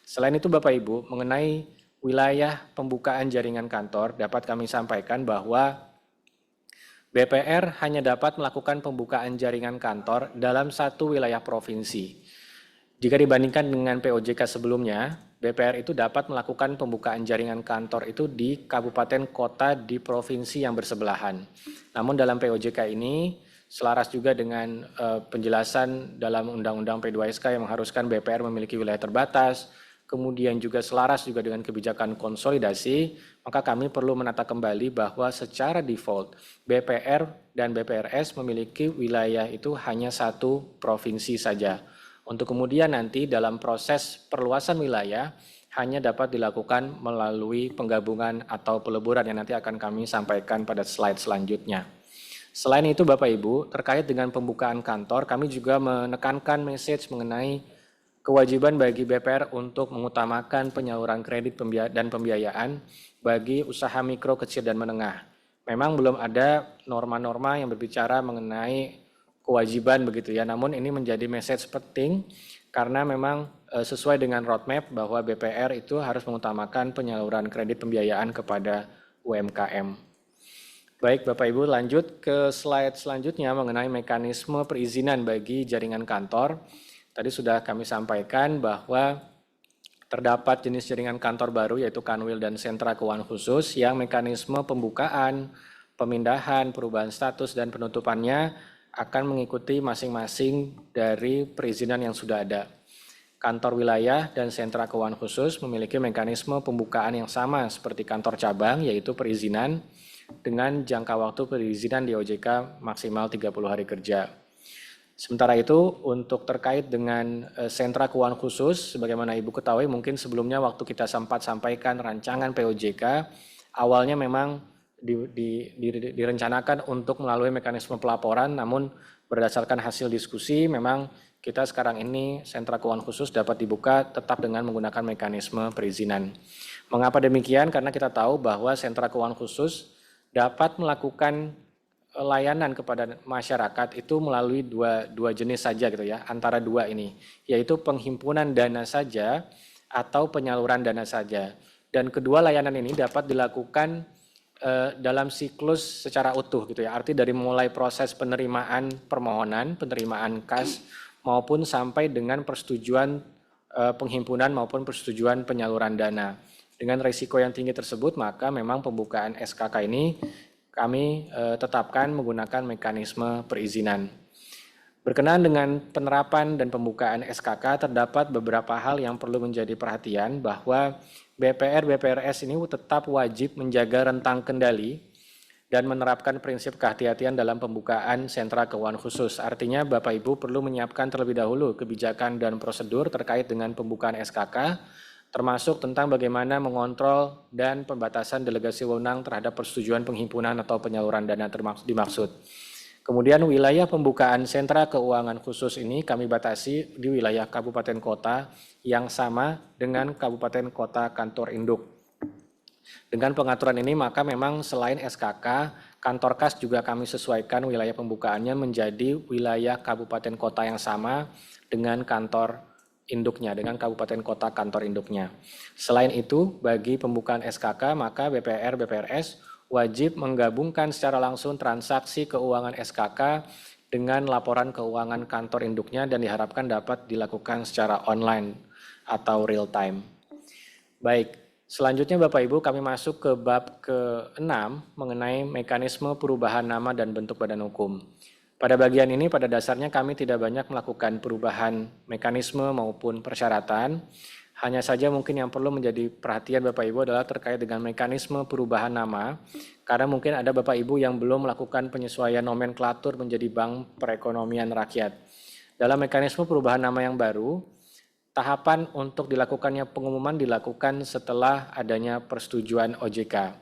Selain itu Bapak Ibu, mengenai wilayah pembukaan jaringan kantor dapat kami sampaikan bahwa BPR hanya dapat melakukan pembukaan jaringan kantor dalam satu wilayah provinsi. Jika dibandingkan dengan POJK sebelumnya, BPR itu dapat melakukan pembukaan jaringan kantor itu di kabupaten kota di provinsi yang bersebelahan. Namun dalam POJK ini selaras juga dengan penjelasan dalam Undang-Undang P2SK yang mengharuskan BPR memiliki wilayah terbatas, kemudian juga selaras juga dengan kebijakan konsolidasi, maka kami perlu menata kembali bahwa secara default BPR dan BPRS memiliki wilayah itu hanya satu provinsi saja. Untuk kemudian nanti dalam proses perluasan wilayah hanya dapat dilakukan melalui penggabungan atau peleburan yang nanti akan kami sampaikan pada slide selanjutnya. Selain itu Bapak Ibu, terkait dengan pembukaan kantor, kami juga menekankan message mengenai kewajiban bagi BPR untuk mengutamakan penyaluran kredit dan pembiayaan bagi usaha mikro, kecil, dan menengah. Memang belum ada norma-norma yang berbicara mengenai kewajiban begitu ya, namun ini menjadi message penting karena memang sesuai dengan roadmap bahwa BPR itu harus mengutamakan penyaluran kredit pembiayaan kepada UMKM. Baik Bapak Ibu, lanjut ke slide selanjutnya mengenai mekanisme perizinan bagi jaringan kantor. Tadi sudah kami sampaikan bahwa terdapat jenis jaringan kantor baru yaitu Kanwil dan sentra keuangan khusus yang mekanisme pembukaan, pemindahan, perubahan status, dan penutupannya akan mengikuti masing-masing dari perizinan yang sudah ada. Kantor wilayah dan sentra keuangan khusus memiliki mekanisme pembukaan yang sama seperti kantor cabang yaitu perizinan, dengan jangka waktu perizinan di OJK maksimal 30 hari kerja. Sementara itu, untuk terkait dengan sentra keuangan khusus, sebagaimana Ibu ketahui mungkin sebelumnya waktu kita sempat sampaikan rancangan POJK, awalnya memang direncanakan untuk melalui mekanisme pelaporan, namun berdasarkan hasil diskusi memang kita sekarang ini sentra keuangan khusus dapat dibuka tetap dengan menggunakan mekanisme perizinan. Mengapa demikian? Karena kita tahu bahwa sentra keuangan khusus dapat melakukan layanan kepada masyarakat itu melalui dua jenis saja gitu ya, antara dua ini, yaitu penghimpunan dana saja atau penyaluran dana saja. Dan kedua layanan ini dapat dilakukan dalam siklus secara utuh gitu ya, arti dari mulai proses penerimaan permohonan, penerimaan kas, maupun sampai dengan persetujuan penghimpunan maupun persetujuan penyaluran dana. Dengan risiko yang tinggi tersebut, maka memang pembukaan SKK ini kami tetapkan menggunakan mekanisme perizinan. Berkenaan dengan penerapan dan pembukaan SKK, terdapat beberapa hal yang perlu menjadi perhatian bahwa BPR, BPRS ini tetap wajib menjaga rentang kendali dan menerapkan prinsip kehati-hatian dalam pembukaan sentra keuangan khusus. Artinya Bapak Ibu perlu menyiapkan terlebih dahulu kebijakan dan prosedur terkait dengan pembukaan SKK, termasuk tentang bagaimana mengontrol dan pembatasan delegasi wewenang terhadap persetujuan penghimpunan atau penyaluran dana dimaksud. Kemudian wilayah pembukaan sentra keuangan khusus ini kami batasi di wilayah kabupaten kota yang sama dengan kabupaten kota kantor induk. Dengan pengaturan ini maka memang selain SKK, kantor kas juga kami sesuaikan wilayah pembukaannya menjadi wilayah kabupaten kota yang sama dengan kantor induknya, dengan kabupaten kota kantor induknya. Selain itu, bagi pembukaan SKK, maka BPR, BPRS wajib menggabungkan secara langsung transaksi keuangan SKK dengan laporan keuangan kantor induknya dan diharapkan dapat dilakukan secara online atau real time. Baik, selanjutnya Bapak Ibu kami masuk ke bab ke-6 mengenai mekanisme perubahan nama dan bentuk badan hukum. Pada bagian ini pada dasarnya kami tidak banyak melakukan perubahan mekanisme maupun persyaratan. Hanya saja mungkin yang perlu menjadi perhatian Bapak Ibu adalah terkait dengan mekanisme perubahan nama. Karena mungkin ada Bapak Ibu yang belum melakukan penyesuaian nomenklatur menjadi Bank Perekonomian Rakyat. Dalam mekanisme perubahan nama yang baru, tahapan untuk dilakukannya pengumuman dilakukan setelah adanya persetujuan OJK.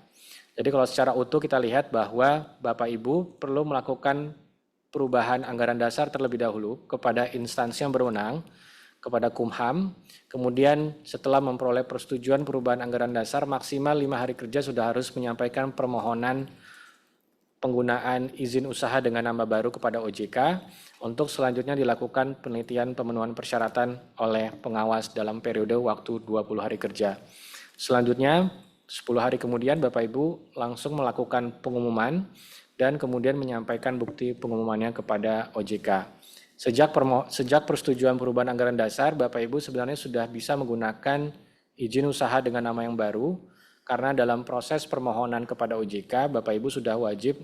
Jadi kalau secara utuh kita lihat bahwa Bapak Ibu perlu melakukan perubahan anggaran dasar terlebih dahulu kepada instansi yang berwenang, kepada Kumham, kemudian setelah memperoleh persetujuan perubahan anggaran dasar maksimal 5 hari kerja sudah harus menyampaikan permohonan penggunaan izin usaha dengan nama baru kepada OJK untuk selanjutnya dilakukan penelitian pemenuhan persyaratan oleh pengawas dalam periode waktu 20 hari kerja. Selanjutnya 10 hari kemudian Bapak Ibu langsung melakukan pengumuman dan kemudian menyampaikan bukti pengumumannya kepada OJK. Sejak persetujuan perubahan anggaran dasar, Bapak Ibu sebenarnya sudah bisa menggunakan izin usaha dengan nama yang baru, karena dalam proses permohonan kepada OJK, Bapak Ibu sudah wajib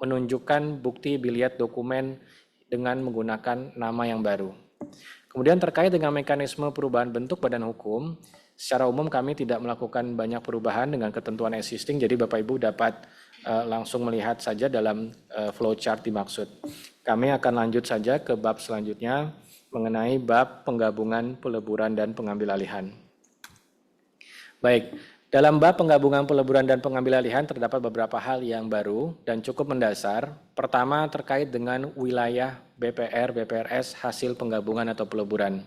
menunjukkan bukti biliet dokumen dengan menggunakan nama yang baru. Kemudian terkait dengan mekanisme perubahan bentuk badan hukum, secara umum kami tidak melakukan banyak perubahan dengan ketentuan existing, jadi Bapak Ibu dapat langsung melihat saja dalam flowchart dimaksud. Kami akan lanjut saja ke bab selanjutnya mengenai bab penggabungan, peleburan, dan pengambil alihan. Baik, dalam bab penggabungan, peleburan, dan pengambil alihan terdapat beberapa hal yang baru dan cukup mendasar. Pertama, terkait dengan wilayah BPR, BPRS hasil penggabungan atau peleburan.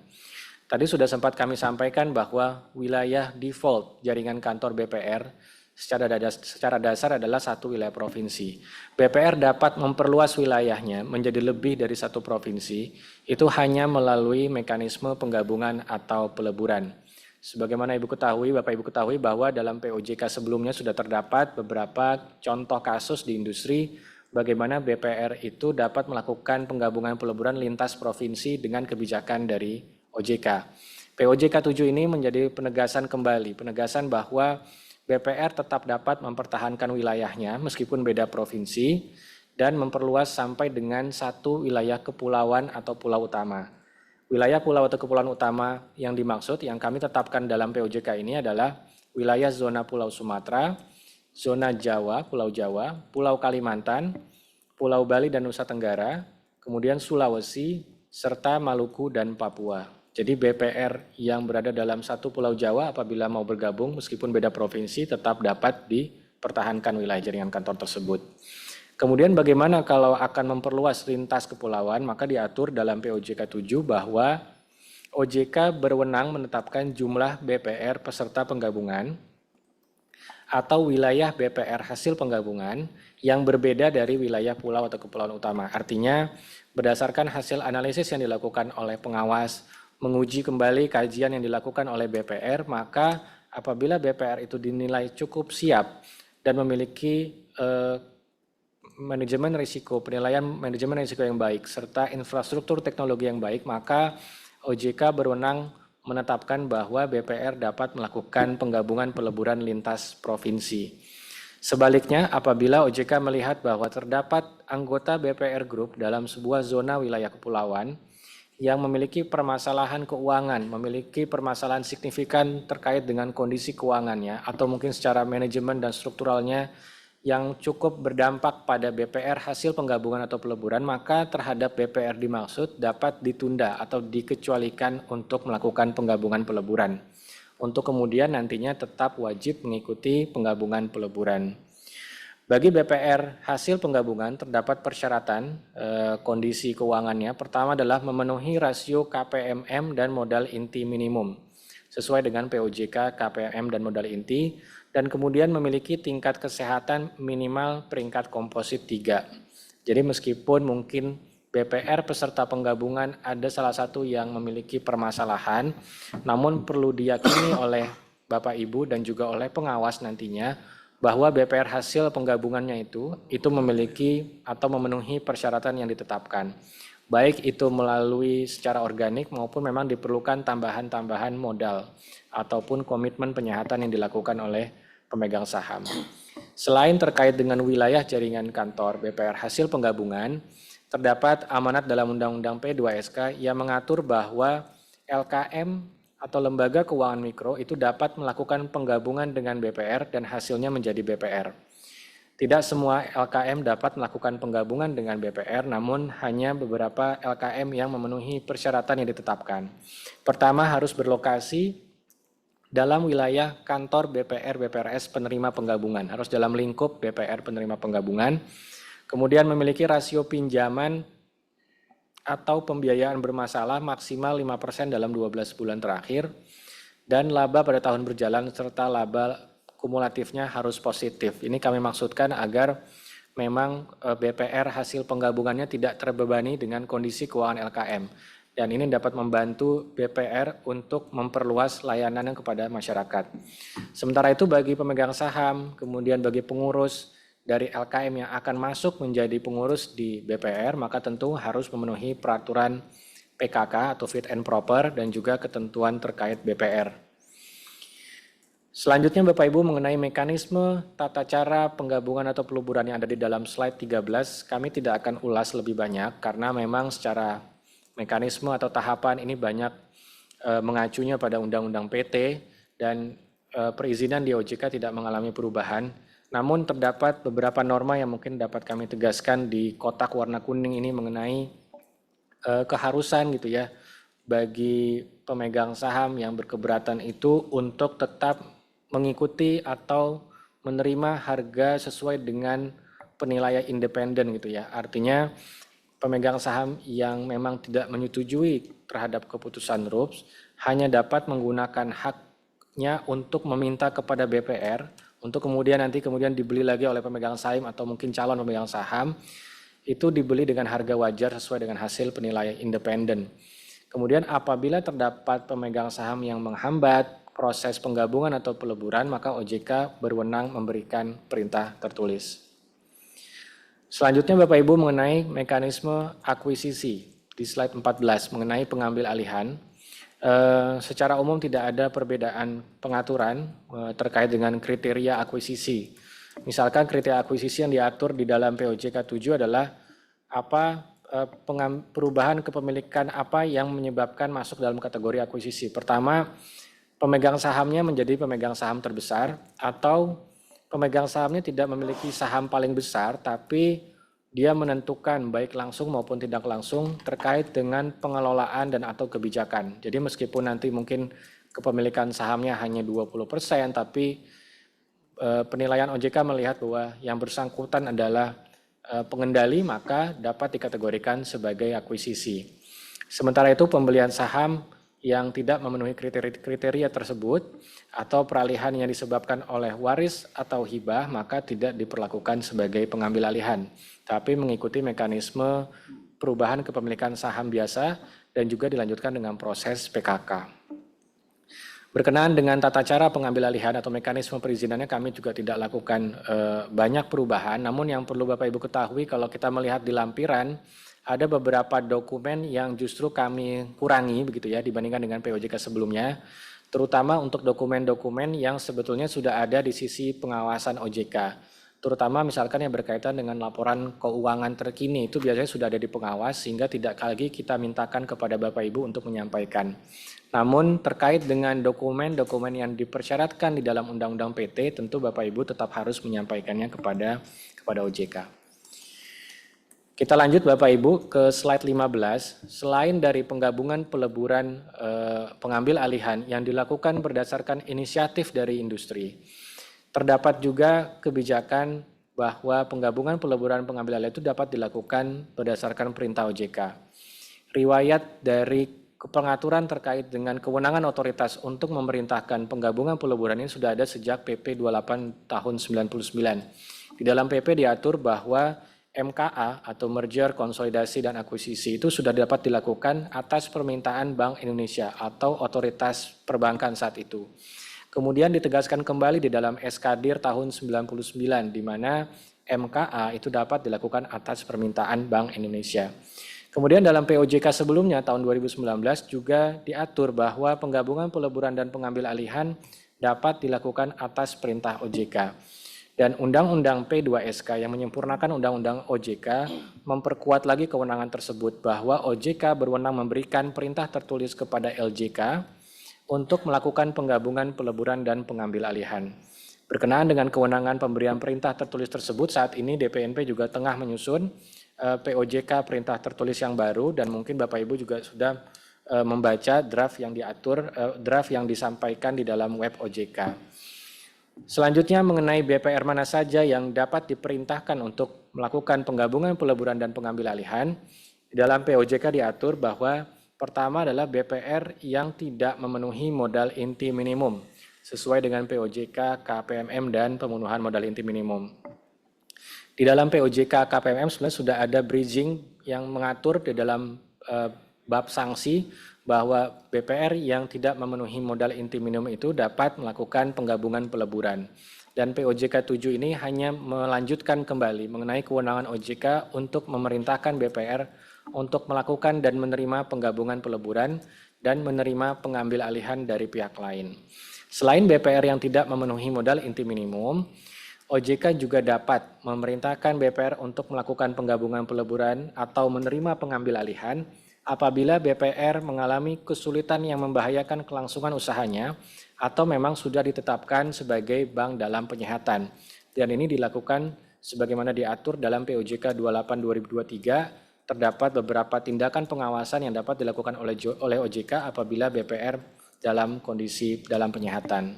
Tadi sudah sempat kami sampaikan bahwa wilayah default jaringan kantor BPR secara dasar adalah satu wilayah provinsi. BPR dapat memperluas wilayahnya menjadi lebih dari satu provinsi, itu hanya melalui mekanisme penggabungan atau peleburan. Sebagaimana Bapak Ibu ketahui bahwa dalam POJK sebelumnya sudah terdapat beberapa contoh kasus di industri bagaimana BPR itu dapat melakukan penggabungan peleburan lintas provinsi dengan kebijakan dari OJK. POJK 7 ini menjadi penegasan bahwa BPR tetap dapat mempertahankan wilayahnya meskipun beda provinsi dan memperluas sampai dengan satu wilayah kepulauan atau pulau utama. Wilayah pulau atau kepulauan utama yang dimaksud yang kami tetapkan dalam POJK ini adalah wilayah zona Pulau Sumatera, zona Jawa, Pulau Kalimantan, Pulau Bali dan Nusa Tenggara, kemudian Sulawesi, serta Maluku dan Papua. Jadi BPR yang berada dalam satu Pulau Jawa apabila mau bergabung meskipun beda provinsi tetap dapat dipertahankan wilayah jaringan kantor tersebut. Kemudian bagaimana kalau akan memperluas lintas kepulauan, maka diatur dalam POJK 7 bahwa OJK berwenang menetapkan jumlah BPR peserta penggabungan atau wilayah BPR hasil penggabungan yang berbeda dari wilayah pulau atau kepulauan utama. Artinya berdasarkan hasil analisis yang dilakukan oleh pengawas, menguji kembali kajian yang dilakukan oleh BPR, maka apabila BPR itu dinilai cukup siap dan memiliki penilaian manajemen risiko yang baik, serta infrastruktur teknologi yang baik, maka OJK berwenang menetapkan bahwa BPR dapat melakukan penggabungan peleburan lintas provinsi. Sebaliknya, apabila OJK melihat bahwa terdapat anggota BPR Group dalam sebuah zona wilayah kepulauan yang memiliki permasalahan keuangan, memiliki permasalahan signifikan terkait dengan kondisi keuangannya, atau mungkin secara manajemen dan strukturalnya yang cukup berdampak pada BPR hasil penggabungan atau peleburan, maka terhadap BPR dimaksud dapat ditunda atau dikecualikan untuk melakukan penggabungan peleburan, untuk kemudian nantinya tetap wajib mengikuti penggabungan peleburan. Bagi BPR hasil penggabungan terdapat persyaratan kondisi keuangannya. Pertama adalah memenuhi rasio KPMM dan modal inti minimum sesuai dengan POJK KPMM dan modal inti, dan kemudian memiliki tingkat kesehatan minimal peringkat komposit 3. Jadi meskipun mungkin BPR peserta penggabungan ada salah satu yang memiliki permasalahan, namun perlu diyakini oleh Bapak Ibu dan juga oleh pengawas nantinya bahwa BPR hasil penggabungannya itu memiliki atau memenuhi persyaratan yang ditetapkan. Baik itu melalui secara organik maupun memang diperlukan tambahan-tambahan modal ataupun komitmen penyihatan yang dilakukan oleh pemegang saham. Selain terkait dengan wilayah jaringan kantor BPR hasil penggabungan, terdapat amanat dalam Undang-Undang P2SK yang mengatur bahwa LKM atau lembaga keuangan mikro itu dapat melakukan penggabungan dengan BPR dan hasilnya menjadi BPR. Tidak semua LKM dapat melakukan penggabungan dengan BPR, namun hanya beberapa LKM yang memenuhi persyaratan yang ditetapkan. Pertama, harus berlokasi dalam wilayah kantor BPR BPRS penerima penggabungan, harus dalam lingkup BPR penerima penggabungan. Kemudian memiliki rasio pinjaman atau pembiayaan bermasalah maksimal 5% dalam 12 bulan terakhir, dan laba pada tahun berjalan serta laba kumulatifnya harus positif. Ini kami maksudkan agar memang BPR hasil penggabungannya tidak terbebani dengan kondisi keuangan LKM. Dan ini dapat membantu BPR untuk memperluas layanannya kepada masyarakat. Sementara itu bagi pemegang saham, kemudian bagi pengurus dari LKM yang akan masuk menjadi pengurus di BPR, maka tentu harus memenuhi peraturan PKK atau fit and proper dan juga ketentuan terkait BPR. Selanjutnya Bapak Ibu mengenai mekanisme tata cara penggabungan atau peleburan yang ada di dalam slide 13, kami tidak akan ulas lebih banyak karena memang secara mekanisme atau tahapan ini banyak mengacunya pada Undang-Undang PT dan perizinan di OJK tidak mengalami perubahan. Namun terdapat beberapa norma yang mungkin dapat kami tegaskan di kotak warna kuning ini mengenai keharusan gitu ya bagi pemegang saham yang berkeberatan itu untuk tetap mengikuti atau menerima harga sesuai dengan penilaian independen gitu ya. Artinya pemegang saham yang memang tidak menyetujui terhadap keputusan RUPS hanya dapat menggunakan haknya untuk meminta kepada BPR untuk kemudian dibeli lagi oleh pemegang saham atau mungkin calon pemegang saham, itu dibeli dengan harga wajar sesuai dengan hasil penilaian independen. Kemudian apabila terdapat pemegang saham yang menghambat proses penggabungan atau peleburan, maka OJK berwenang memberikan perintah tertulis. Selanjutnya Bapak Ibu mengenai mekanisme akuisisi di slide 14 mengenai pengambil alihan. Secara umum tidak ada perbedaan pengaturan terkait dengan kriteria akuisisi. Misalkan kriteria akuisisi yang diatur di dalam POJK 7 adalah perubahan kepemilikan apa yang menyebabkan masuk dalam kategori akuisisi. Pertama, pemegang sahamnya menjadi pemegang saham terbesar atau pemegang sahamnya tidak memiliki saham paling besar tapi dia menentukan baik langsung maupun tidak langsung terkait dengan pengelolaan dan atau kebijakan. Jadi meskipun nanti mungkin kepemilikan sahamnya hanya 20% tapi penilaian OJK melihat bahwa yang bersangkutan adalah pengendali, maka dapat dikategorikan sebagai akuisisi. Sementara itu pembelian saham yang tidak memenuhi kriteria tersebut atau peralihan yang disebabkan oleh waris atau hibah maka tidak diperlakukan sebagai pengambil alihan, tapi mengikuti mekanisme perubahan kepemilikan saham biasa dan juga dilanjutkan dengan proses PKK. Berkenaan dengan tata cara pengambil alihan atau mekanisme perizinannya kami juga tidak lakukan banyak perubahan, namun yang perlu Bapak Ibu ketahui kalau kita melihat di lampiran ada beberapa dokumen yang justru kami kurangi begitu ya dibandingkan dengan POJK sebelumnya, terutama untuk dokumen-dokumen yang sebetulnya sudah ada di sisi pengawasan OJK. Terutama misalkan yang berkaitan dengan laporan keuangan terkini itu biasanya sudah ada di pengawas sehingga tidak lagi kita mintakan kepada Bapak Ibu untuk menyampaikan. Namun terkait dengan dokumen-dokumen yang dipersyaratkan di dalam Undang-Undang PT tentu Bapak Ibu tetap harus menyampaikannya kepada OJK. Kita lanjut Bapak Ibu ke slide 15. Selain dari penggabungan peleburan pengambil alihan yang dilakukan berdasarkan inisiatif dari industri, terdapat juga kebijakan bahwa penggabungan peleburan pengambil alihan itu dapat dilakukan berdasarkan perintah OJK. Riwayat dari pengaturan terkait dengan kewenangan otoritas untuk memerintahkan penggabungan peleburan ini sudah ada sejak PP 28 tahun 99. Di dalam PP diatur bahwa MKA atau merger, konsolidasi, dan akuisisi itu sudah dapat dilakukan atas permintaan Bank Indonesia atau otoritas perbankan saat itu. Kemudian ditegaskan kembali di dalam SKDIR tahun 99 di mana MKA itu dapat dilakukan atas permintaan Bank Indonesia. Kemudian dalam POJK sebelumnya tahun 2019 juga diatur bahwa penggabungan peleburan dan pengambil alihan dapat dilakukan atas perintah OJK. Dan Undang-Undang P2SK yang menyempurnakan Undang-Undang OJK memperkuat lagi kewenangan tersebut bahwa OJK berwenang memberikan perintah tertulis kepada LJK untuk melakukan penggabungan peleburan dan pengambil alihan. Berkenaan dengan kewenangan pemberian perintah tertulis tersebut, saat ini DPNP juga tengah menyusun POJK perintah tertulis yang baru dan mungkin Bapak Ibu juga sudah membaca draft yang disampaikan di dalam web OJK. Selanjutnya mengenai BPR mana saja yang dapat diperintahkan untuk melakukan penggabungan peleburan dan pengambil alihan, di dalam POJK diatur bahwa pertama adalah BPR yang tidak memenuhi modal inti minimum sesuai dengan POJK, KPMM, dan pemenuhan modal inti minimum. Di dalam POJK, KPMM sebenarnya sudah ada bridging yang mengatur di dalam bab sanksi bahwa BPR yang tidak memenuhi modal inti minimum itu dapat melakukan penggabungan peleburan. Dan POJK 7 ini hanya melanjutkan kembali mengenai kewenangan OJK untuk memerintahkan BPR untuk melakukan dan menerima penggabungan peleburan dan menerima pengambil alihan dari pihak lain. Selain BPR yang tidak memenuhi modal inti minimum, OJK juga dapat memerintahkan BPR untuk melakukan penggabungan peleburan atau menerima pengambil alihan apabila BPR mengalami kesulitan yang membahayakan kelangsungan usahanya atau memang sudah ditetapkan sebagai bank dalam penyihatan. Dan ini dilakukan sebagaimana diatur dalam POJK 28/2023, terdapat beberapa tindakan pengawasan yang dapat dilakukan oleh OJK apabila BPR dalam kondisi dalam penyihatan.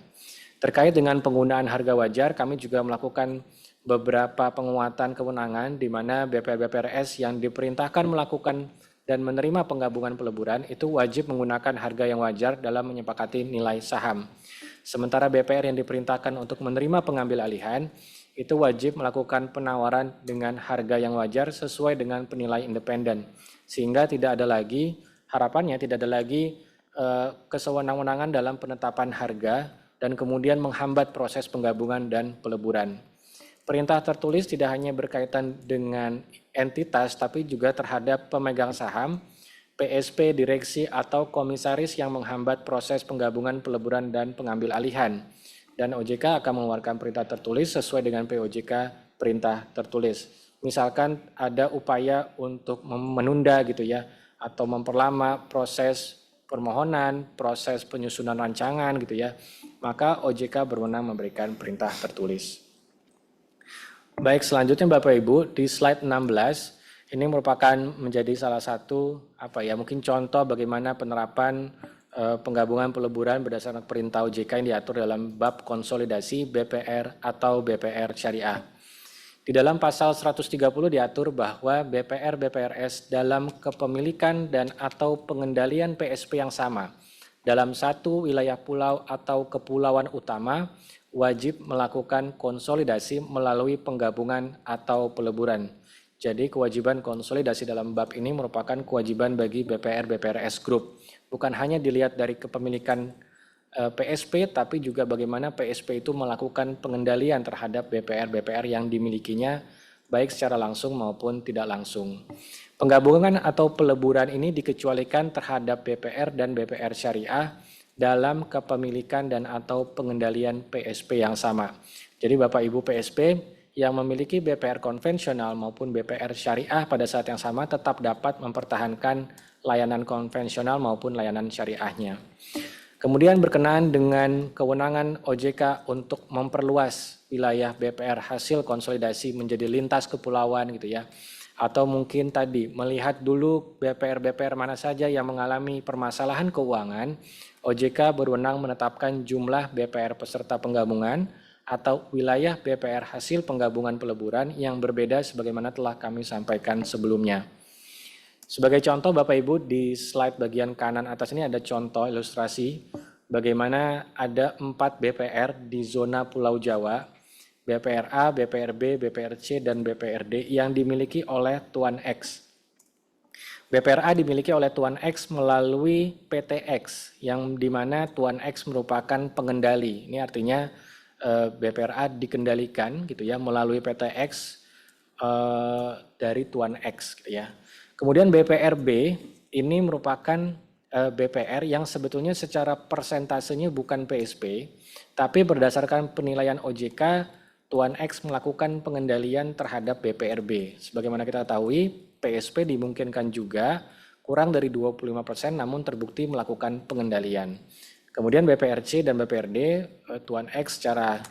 Terkait dengan penggunaan harga wajar, kami juga melakukan beberapa penguatan kewenangan di mana BPR-BPRS yang diperintahkan melakukan dan menerima penggabungan peleburan itu wajib menggunakan harga yang wajar dalam menyepakati nilai saham. Sementara BPR yang diperintahkan untuk menerima pengambil alihan itu wajib melakukan penawaran dengan harga yang wajar sesuai dengan penilai independen. Sehingga tidak ada lagi, harapannya tidak ada lagi kesewenang-wenangan dalam penetapan harga dan kemudian menghambat proses penggabungan dan peleburan. Perintah tertulis tidak hanya berkaitan dengan entitas, tapi juga terhadap pemegang saham, PSP, direksi, atau komisaris yang menghambat proses penggabungan, peleburan, dan pengambil alihan. Dan OJK akan mengeluarkan perintah tertulis sesuai dengan POJK perintah tertulis. Misalkan ada upaya untuk menunda gitu ya, atau memperlama proses permohonan, proses penyusunan rancangan gitu ya, maka OJK berwenang memberikan perintah tertulis. Baik, selanjutnya Bapak Ibu, di slide 16, ini merupakan menjadi salah satu mungkin contoh bagaimana penerapan penggabungan peleburan berdasarkan perintah OJK yang diatur dalam bab konsolidasi BPR atau BPR syariah. Di dalam pasal 130 diatur bahwa BPR-BPRS dalam kepemilikan dan atau pengendalian PSP yang sama dalam satu wilayah pulau atau kepulauan utama wajib melakukan konsolidasi melalui penggabungan atau peleburan. Jadi kewajiban konsolidasi dalam bab ini merupakan kewajiban bagi BPR-BPRS Group. Bukan hanya dilihat dari kepemilikan PSP, tapi juga bagaimana PSP itu melakukan pengendalian terhadap BPR-BPR yang dimilikinya, baik secara langsung maupun tidak langsung. Penggabungan atau peleburan ini dikecualikan terhadap BPR dan BPR syariah dalam kepemilikan dan atau pengendalian PSP yang sama. Jadi Bapak Ibu PSP yang memiliki BPR konvensional maupun BPR syariah pada saat yang sama tetap dapat mempertahankan layanan konvensional maupun layanan syariahnya. Kemudian berkenaan dengan kewenangan OJK untuk memperluas wilayah BPR hasil konsolidasi menjadi lintas kepulauan gitu ya. Atau mungkin tadi melihat dulu BPR-BPR mana saja yang mengalami permasalahan keuangan, OJK berwenang menetapkan jumlah BPR peserta penggabungan atau wilayah BPR hasil penggabungan peleburan yang berbeda sebagaimana telah kami sampaikan sebelumnya. Sebagai contoh Bapak Ibu, di slide bagian kanan atas ini ada contoh ilustrasi bagaimana ada 4 BPR di zona Pulau Jawa, BPR A, BPR B, BPR C, dan BPRD yang dimiliki oleh Tuan X. BPR A dimiliki oleh Tuan X melalui PT X, yang dimana Tuan X merupakan pengendali. Ini artinya BPR A dikendalikan gitu ya melalui PT X dari Tuan X gitu ya. Kemudian BPR B ini merupakan BPR yang sebetulnya secara persentasenya bukan PSP, tapi berdasarkan penilaian OJK, Tuan X melakukan pengendalian terhadap BPRB. Sebagaimana kita ketahui, PSP dimungkinkan juga kurang dari 25% namun terbukti melakukan pengendalian. Kemudian BPRC dan BPRD, Tuan X secara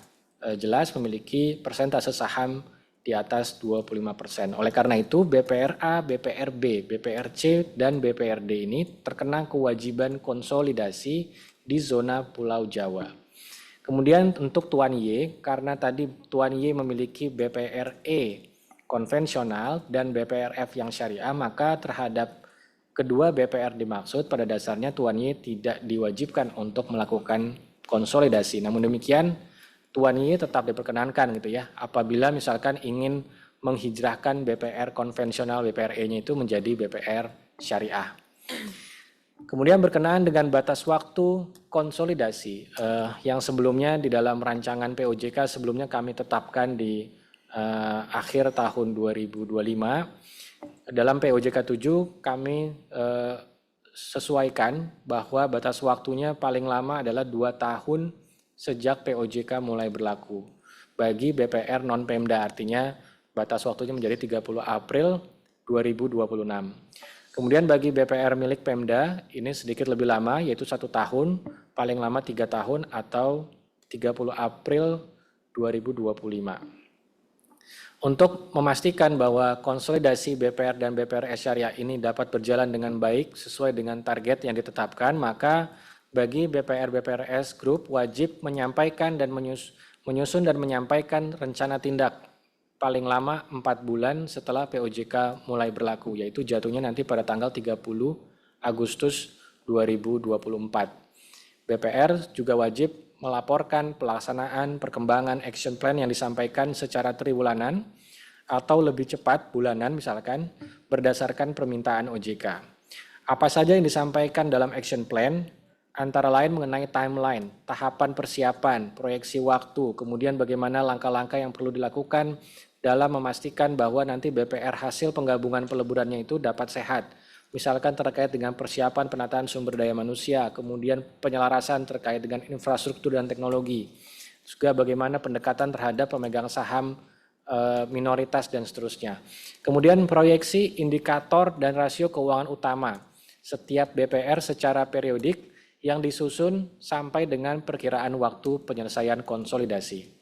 jelas memiliki persentase saham di atas 25%. Oleh karena itu, BPRA, BPRB, BPRC, dan BPRD ini terkena kewajiban konsolidasi di zona Pulau Jawa. Kemudian untuk Tuan Y, karena tadi Tuan Y memiliki BPRE konvensional dan BPRF yang syariah, maka terhadap kedua BPR dimaksud pada dasarnya Tuan Y tidak diwajibkan untuk melakukan konsolidasi. Namun demikian, Tuan Y tetap diperkenankan gitu ya, apabila misalkan ingin menghijrahkan BPR konvensional BPRE-nya itu menjadi BPR syariah. Kemudian berkenaan dengan batas waktu konsolidasi yang sebelumnya di dalam rancangan POJK sebelumnya kami tetapkan di akhir tahun 2025. Dalam POJK 7 kami sesuaikan bahwa batas waktunya paling lama adalah 2 tahun sejak POJK mulai berlaku. Bagi BPR non-Pemda artinya batas waktunya menjadi 30 April 2026. Kemudian bagi BPR milik Pemda ini sedikit lebih lama, yaitu 1 tahun, paling lama 3 tahun atau 30 April 2025. Untuk memastikan bahwa konsolidasi BPR dan BPRS Syariah ini dapat berjalan dengan baik sesuai dengan target yang ditetapkan, maka bagi BPR-BPRS Group wajib menyampaikan dan menyusun dan menyampaikan rencana tindak paling lama 4 bulan setelah POJK mulai berlaku, yaitu jatuhnya nanti pada tanggal 30 Agustus 2024. BPR juga wajib melaporkan pelaksanaan perkembangan action plan yang disampaikan secara triwulanan atau lebih cepat bulanan misalkan berdasarkan permintaan OJK. Apa saja yang disampaikan dalam action plan? Antara lain mengenai timeline, tahapan persiapan, proyeksi waktu, kemudian bagaimana langkah-langkah yang perlu dilakukan dalam memastikan bahwa nanti BPR hasil penggabungan peleburannya itu dapat sehat. Misalkan terkait dengan persiapan penataan sumber daya manusia, kemudian penyelarasan terkait dengan infrastruktur dan teknologi, juga bagaimana pendekatan terhadap pemegang saham minoritas dan seterusnya. Kemudian proyeksi indikator dan rasio keuangan utama setiap BPR secara periodik yang disusun sampai dengan perkiraan waktu penyelesaian konsolidasi.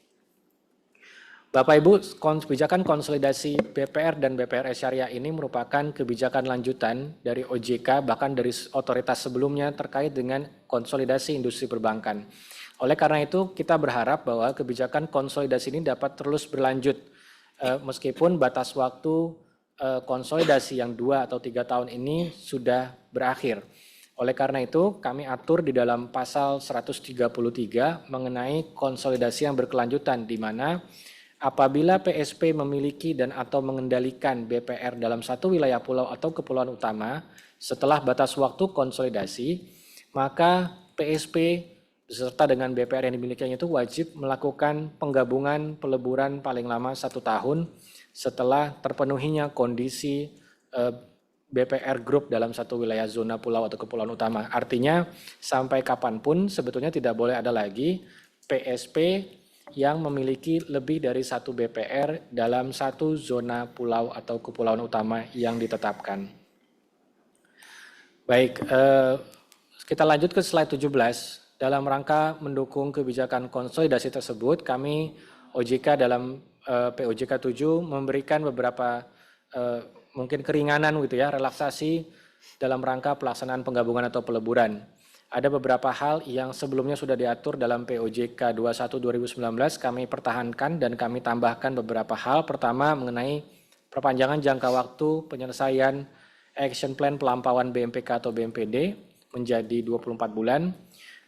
Bapak Ibu, kebijakan konsolidasi BPR dan BPRS Syariah ini merupakan kebijakan lanjutan dari OJK bahkan dari otoritas sebelumnya terkait dengan konsolidasi industri perbankan. Oleh karena itu kita berharap bahwa kebijakan konsolidasi ini dapat terus berlanjut meskipun batas waktu konsolidasi yang 2 atau 3 tahun ini sudah berakhir. Oleh karena itu kami atur di dalam pasal 133 mengenai konsolidasi yang berkelanjutan di mana apabila PSP memiliki dan atau mengendalikan BPR dalam satu wilayah pulau atau kepulauan utama setelah batas waktu konsolidasi, maka PSP beserta dengan BPR yang dimilikinya itu wajib melakukan penggabungan peleburan paling lama 1 tahun setelah terpenuhinya kondisi BPR Group dalam satu wilayah zona pulau atau kepulauan utama. Artinya sampai kapanpun sebetulnya tidak boleh ada lagi PSP yang memiliki lebih dari 1 BPR dalam satu zona pulau atau kepulauan utama yang ditetapkan. Baik, kita lanjut ke slide 17. Dalam rangka mendukung kebijakan konsolidasi tersebut, kami OJK dalam POJK 7 memberikan beberapa mungkin keringanan gitu ya, relaksasi dalam rangka pelaksanaan penggabungan atau peleburan. Ada beberapa hal yang sebelumnya sudah diatur dalam POJK 21 2019 kami pertahankan dan kami tambahkan beberapa hal. Pertama mengenai perpanjangan jangka waktu penyelesaian action plan pelampauan BMPK atau BMPD menjadi 24 bulan.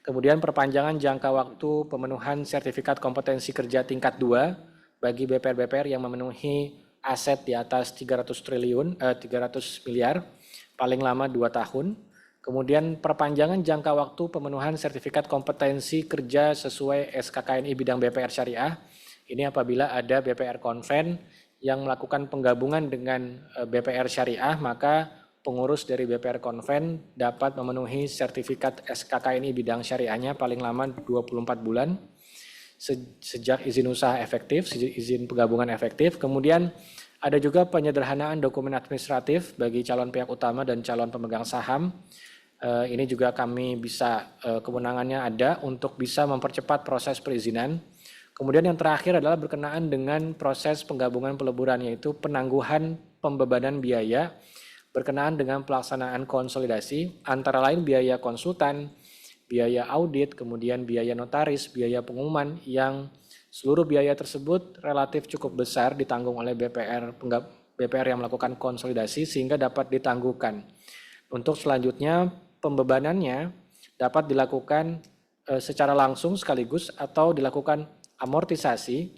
Kemudian perpanjangan jangka waktu pemenuhan sertifikat kompetensi kerja tingkat 2 bagi BPR-BPR yang memenuhi aset di atas 300 miliar paling lama 2 tahun. Kemudian perpanjangan jangka waktu pemenuhan sertifikat kompetensi kerja sesuai SKKNI bidang BPR Syariah. Ini apabila ada BPR Konven yang melakukan penggabungan dengan BPR Syariah, maka pengurus dari BPR Konven dapat memenuhi sertifikat SKKNI bidang syariahnya paling lama 24 bulan sejak izin usaha efektif, izin penggabungan efektif. Kemudian ada juga penyederhanaan dokumen administratif bagi calon pihak utama dan calon pemegang saham. Ini juga kami bisa kewenangannya ada untuk bisa mempercepat proses perizinan. Kemudian yang terakhir adalah berkenaan dengan proses penggabungan peleburan, yaitu penangguhan pembebanan biaya berkenaan dengan pelaksanaan konsolidasi, antara lain biaya konsultan, biaya audit, kemudian biaya notaris, biaya pengumuman yang seluruh biaya tersebut relatif cukup besar ditanggung oleh BPR yang melakukan konsolidasi sehingga dapat ditangguhkan. Untuk selanjutnya pembebanannya dapat dilakukan secara langsung sekaligus atau dilakukan amortisasi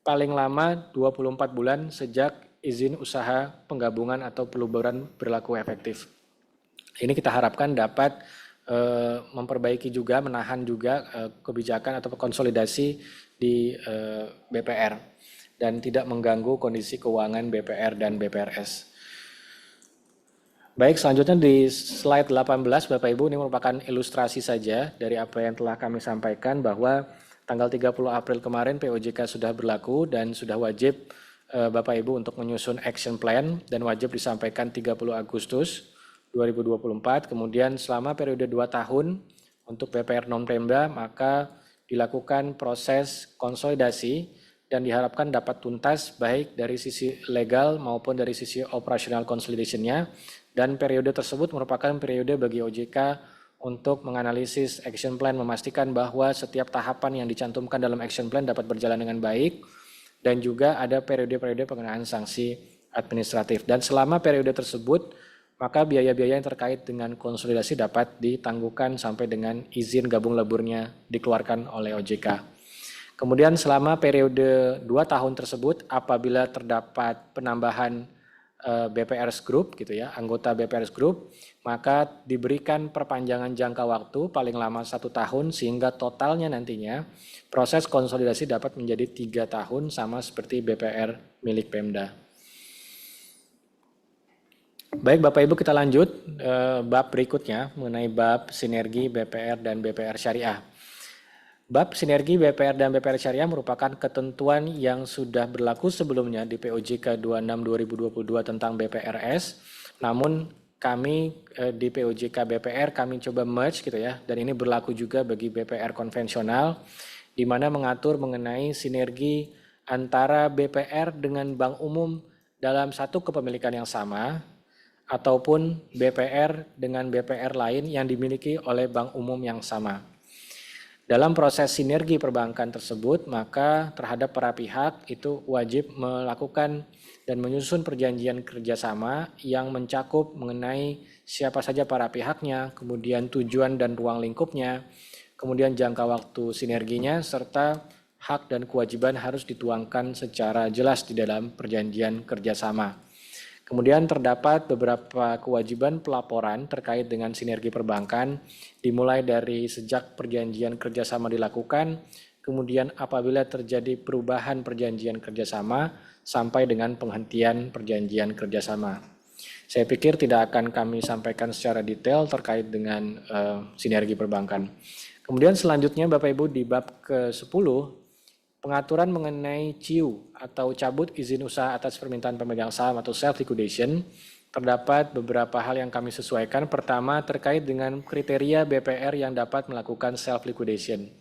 paling lama 24 bulan sejak izin usaha penggabungan atau peleburan berlaku efektif. Ini kita harapkan dapat memperbaiki juga, menahan juga kebijakan atau konsolidasi di BPR dan tidak mengganggu kondisi keuangan BPR dan BPRS. Baik, selanjutnya di slide 18 Bapak Ibu, ini merupakan ilustrasi saja dari apa yang telah kami sampaikan bahwa tanggal 30 April kemarin POJK sudah berlaku dan sudah wajib Bapak Ibu untuk menyusun action plan dan wajib disampaikan 30 Agustus. 2024, kemudian selama periode 2 tahun untuk BPR non-Pemda, maka dilakukan proses konsolidasi dan diharapkan dapat tuntas baik dari sisi legal maupun dari sisi operational consolidation-nya, dan periode tersebut merupakan periode bagi OJK untuk menganalisis action plan, memastikan bahwa setiap tahapan yang dicantumkan dalam action plan dapat berjalan dengan baik, dan juga ada periode-periode pengenaan sanksi administratif. Dan selama periode tersebut, maka biaya-biaya yang terkait dengan konsolidasi dapat ditangguhkan sampai dengan izin gabung leburnya dikeluarkan oleh OJK. Kemudian selama periode 2 tahun tersebut, apabila terdapat penambahan BPRS Group, gitu ya, anggota BPRS Group, maka diberikan perpanjangan jangka waktu paling lama 1 tahun, sehingga totalnya nantinya proses konsolidasi dapat menjadi 3 tahun, sama seperti BPR milik Pemda. Baik Bapak Ibu, kita lanjut bab berikutnya mengenai bab sinergi BPR dan BPR Syariah. Bab sinergi BPR dan BPR Syariah merupakan ketentuan yang sudah berlaku sebelumnya di POJK 26/2022 tentang BPRS. Namun kami di POJK BPR kami coba merge, gitu ya, dan ini berlaku juga bagi BPR konvensional, di mana mengatur mengenai sinergi antara BPR dengan bank umum dalam satu kepemilikan yang sama, ataupun BPR dengan BPR lain yang dimiliki oleh bank umum yang sama. Dalam proses sinergi perbankan tersebut, maka terhadap para pihak itu wajib melakukan dan menyusun perjanjian kerjasama yang mencakup mengenai siapa saja para pihaknya, kemudian tujuan dan ruang lingkupnya, kemudian jangka waktu sinerginya, serta hak dan kewajiban harus dituangkan secara jelas di dalam perjanjian kerjasama. Kemudian terdapat beberapa kewajiban pelaporan terkait dengan sinergi perbankan, dimulai dari sejak perjanjian kerjasama dilakukan, kemudian apabila terjadi perubahan perjanjian kerjasama, sampai dengan penghentian perjanjian kerjasama. Saya pikir tidak akan kami sampaikan secara detail terkait dengan sinergi perbankan. Kemudian selanjutnya Bapak Ibu di bab ke-10, pengaturan mengenai CIU atau cabut izin usaha atas permintaan pemegang saham atau self liquidation, terdapat beberapa hal yang kami sesuaikan. Pertama, terkait dengan kriteria BPR yang dapat melakukan self liquidation.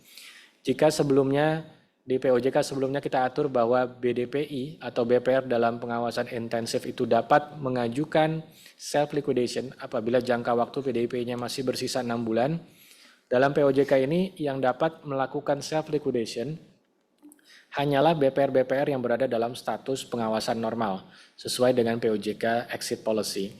Jika sebelumnya di POJK sebelumnya kita atur bahwa BDPI atau BPR dalam pengawasan intensif itu dapat mengajukan self liquidation apabila jangka waktu PDP-nya masih bersisa 6 bulan. Dalam POJK ini yang dapat melakukan self liquidation hanyalah BPR-BPR yang berada dalam status pengawasan normal, sesuai dengan POJK Exit Policy.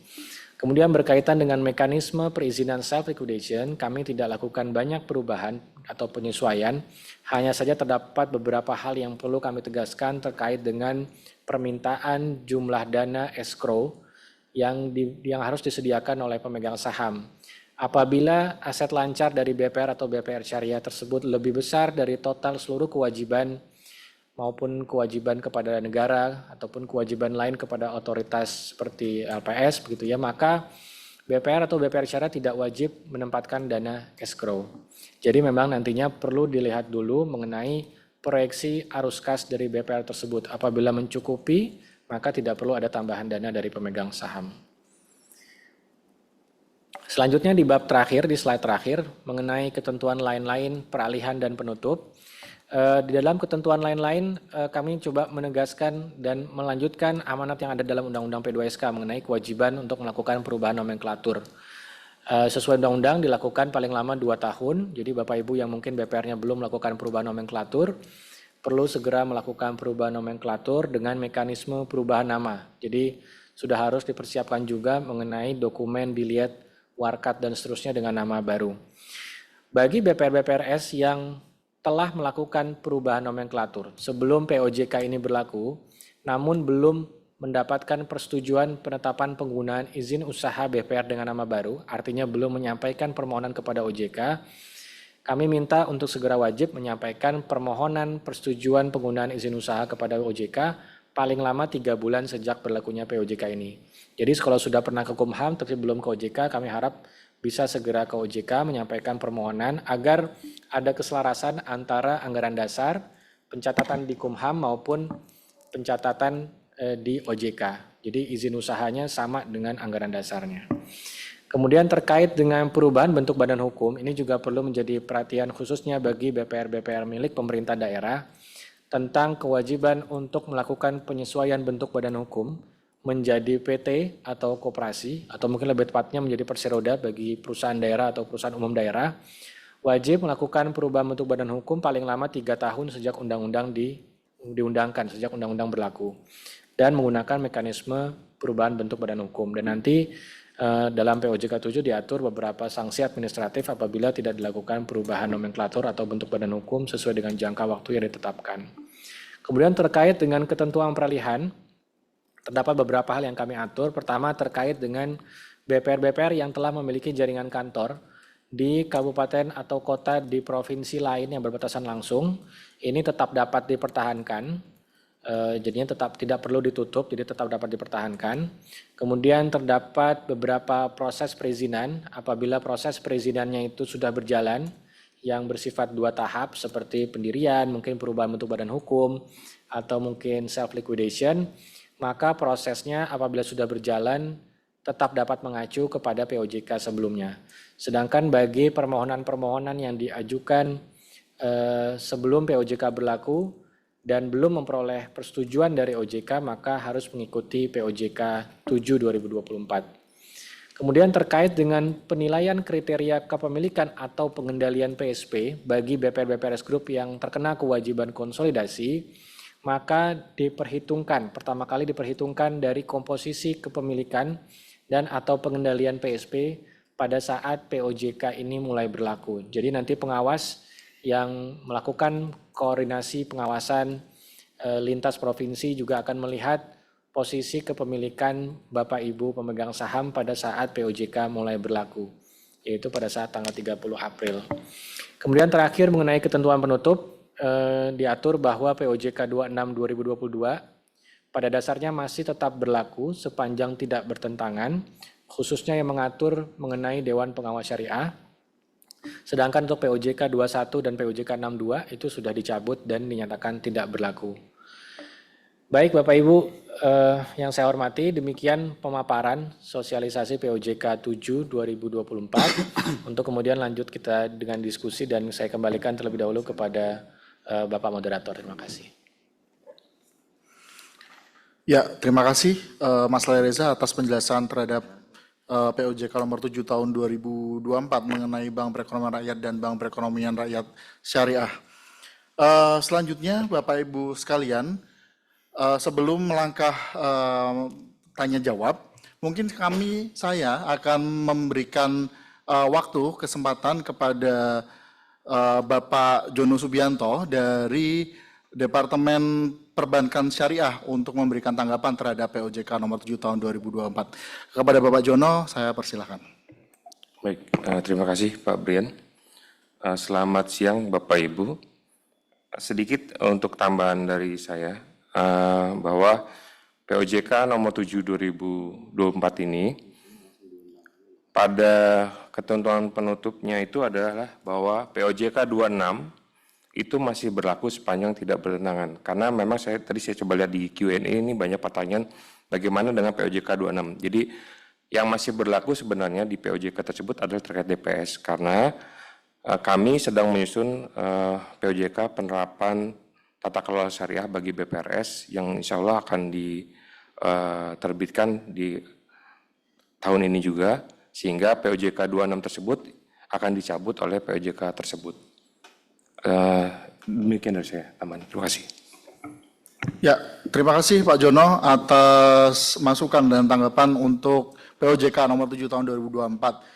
Kemudian berkaitan dengan mekanisme perizinan self-liquidation, kami tidak lakukan banyak perubahan atau penyesuaian, hanya saja terdapat beberapa hal yang perlu kami tegaskan terkait dengan permintaan jumlah dana escrow yang harus disediakan oleh pemegang saham. Apabila aset lancar dari BPR atau BPR syariah tersebut lebih besar dari total seluruh kewajiban maupun kewajiban kepada negara ataupun kewajiban lain kepada otoritas seperti LPS, begitu ya, maka BPR atau BPR syariah tidak wajib menempatkan dana escrow. Jadi memang nantinya perlu dilihat dulu mengenai proyeksi arus kas dari BPR tersebut. Apabila mencukupi, maka tidak perlu ada tambahan dana dari pemegang saham. Selanjutnya di bab terakhir, di slide terakhir, mengenai ketentuan lain-lain peralihan dan penutup. Di dalam ketentuan lain-lain, kami coba menegaskan dan melanjutkan amanat yang ada dalam Undang-Undang P2SK mengenai kewajiban untuk melakukan perubahan nomenklatur. Sesuai undang-undang dilakukan paling lama 2 tahun, jadi Bapak Ibu yang mungkin BPR-nya belum melakukan perubahan nomenklatur, perlu segera melakukan perubahan nomenklatur dengan mekanisme perubahan nama. Jadi sudah harus dipersiapkan juga mengenai dokumen biliet, warkat, dan seterusnya dengan nama baru. Bagi BPR-BPRS yang telah melakukan perubahan nomenklatur sebelum POJK ini berlaku, namun belum mendapatkan persetujuan penetapan penggunaan izin usaha BPR dengan nama baru, artinya belum menyampaikan permohonan kepada OJK, kami minta untuk segera wajib menyampaikan permohonan persetujuan penggunaan izin usaha kepada OJK paling lama 3 bulan sejak berlakunya POJK ini. Jadi kalau sudah pernah ke Kumham tapi belum ke OJK, kami harap bisa segera ke OJK menyampaikan permohonan agar ada keselarasan antara anggaran dasar, pencatatan di Kumham maupun pencatatan di OJK. Jadi izin usahanya sama dengan anggaran dasarnya. Kemudian terkait dengan perubahan bentuk badan hukum, ini juga perlu menjadi perhatian khususnya bagi BPR-BPR milik pemerintah daerah tentang kewajiban untuk melakukan penyesuaian bentuk badan hukum menjadi PT atau koperasi, atau mungkin lebih tepatnya menjadi perseroda bagi perusahaan daerah atau perusahaan umum daerah, wajib melakukan perubahan bentuk badan hukum paling lama 3 tahun sejak undang-undang diundangkan, sejak undang-undang berlaku, dan menggunakan mekanisme perubahan bentuk badan hukum. Dan nanti dalam POJK 7 diatur beberapa sanksi administratif apabila tidak dilakukan perubahan nomenklatur atau bentuk badan hukum sesuai dengan jangka waktu yang ditetapkan. Kemudian terkait dengan ketentuan peralihan, terdapat beberapa hal yang kami atur. Pertama, terkait dengan BPR-BPR yang telah memiliki jaringan kantor di kabupaten atau kota di provinsi lain yang berbatasan langsung, ini tetap dapat dipertahankan. Jadinya tetap tidak perlu ditutup, jadi tetap dapat dipertahankan. Kemudian terdapat beberapa proses perizinan, apabila proses perizinannya itu sudah berjalan, yang bersifat 2 tahap seperti pendirian, mungkin perubahan bentuk badan hukum, atau mungkin self-liquidation, maka prosesnya apabila sudah berjalan tetap dapat mengacu kepada POJK sebelumnya. Sedangkan bagi permohonan-permohonan yang diajukan sebelum POJK berlaku, dan belum memperoleh persetujuan dari OJK, maka harus mengikuti POJK 7 2024. Kemudian terkait dengan penilaian kriteria kepemilikan atau pengendalian PSP bagi BPR-BPRS Group yang terkena kewajiban konsolidasi, maka pertama kali diperhitungkan dari komposisi kepemilikan dan atau pengendalian PSP pada saat POJK ini mulai berlaku. Jadi nanti pengawas yang melakukan koordinasi pengawasan lintas provinsi juga akan melihat posisi kepemilikan Bapak Ibu pemegang saham pada saat POJK mulai berlaku, yaitu pada saat tanggal 30 April. Kemudian terakhir mengenai ketentuan penutup, diatur bahwa POJK 26 2022 pada dasarnya masih tetap berlaku sepanjang tidak bertentangan, khususnya yang mengatur mengenai Dewan Pengawas Syariah. Sedangkan untuk POJK 21 dan POJK 62 itu sudah dicabut dan dinyatakan tidak berlaku. Baik Bapak Ibu yang saya hormati, demikian pemaparan sosialisasi POJK 7 2024. Untuk kemudian lanjut kita dengan diskusi dan saya kembalikan terlebih dahulu kepada Bapak Moderator. Terima kasih. Ya, terima kasih Mas Lai Reza atas penjelasan terhadap POJK nomor 7 tahun 2024 mengenai Bank Perekonomian Rakyat dan Bank Perekonomian Rakyat Syariah. Selanjutnya Bapak Ibu sekalian, sebelum melangkah tanya jawab, mungkin saya akan memberikan waktu kesempatan kepada Bapak Jono Subianto dari Departemen Perbankan Syariah untuk memberikan tanggapan terhadap POJK nomor 7 tahun 2024. Kepada Bapak Jono, saya persilahkan. Baik, terima kasih Pak Brian. Selamat siang Bapak Ibu. Sedikit untuk tambahan dari saya, bahwa POJK nomor 7 2024 ini, pada ketentuan penutupnya itu adalah bahwa POJK 26 itu masih berlaku sepanjang tidak bertentangan. Karena memang tadi saya coba lihat di Q&A ini banyak pertanyaan bagaimana dengan POJK 26. Jadi yang masih berlaku sebenarnya di POJK tersebut adalah terkait DPS. Karena kami sedang menyusun POJK penerapan tata kelola syariah bagi BPRS yang insya Allah akan diterbitkan di tahun ini juga. Sehingga POJK 26 tersebut akan dicabut oleh POJK tersebut. Demikian dari saya, Aman. Terima kasih. Ya, terima kasih Pak Jono atas masukan dan tanggapan untuk POJK nomor 7 tahun 2024.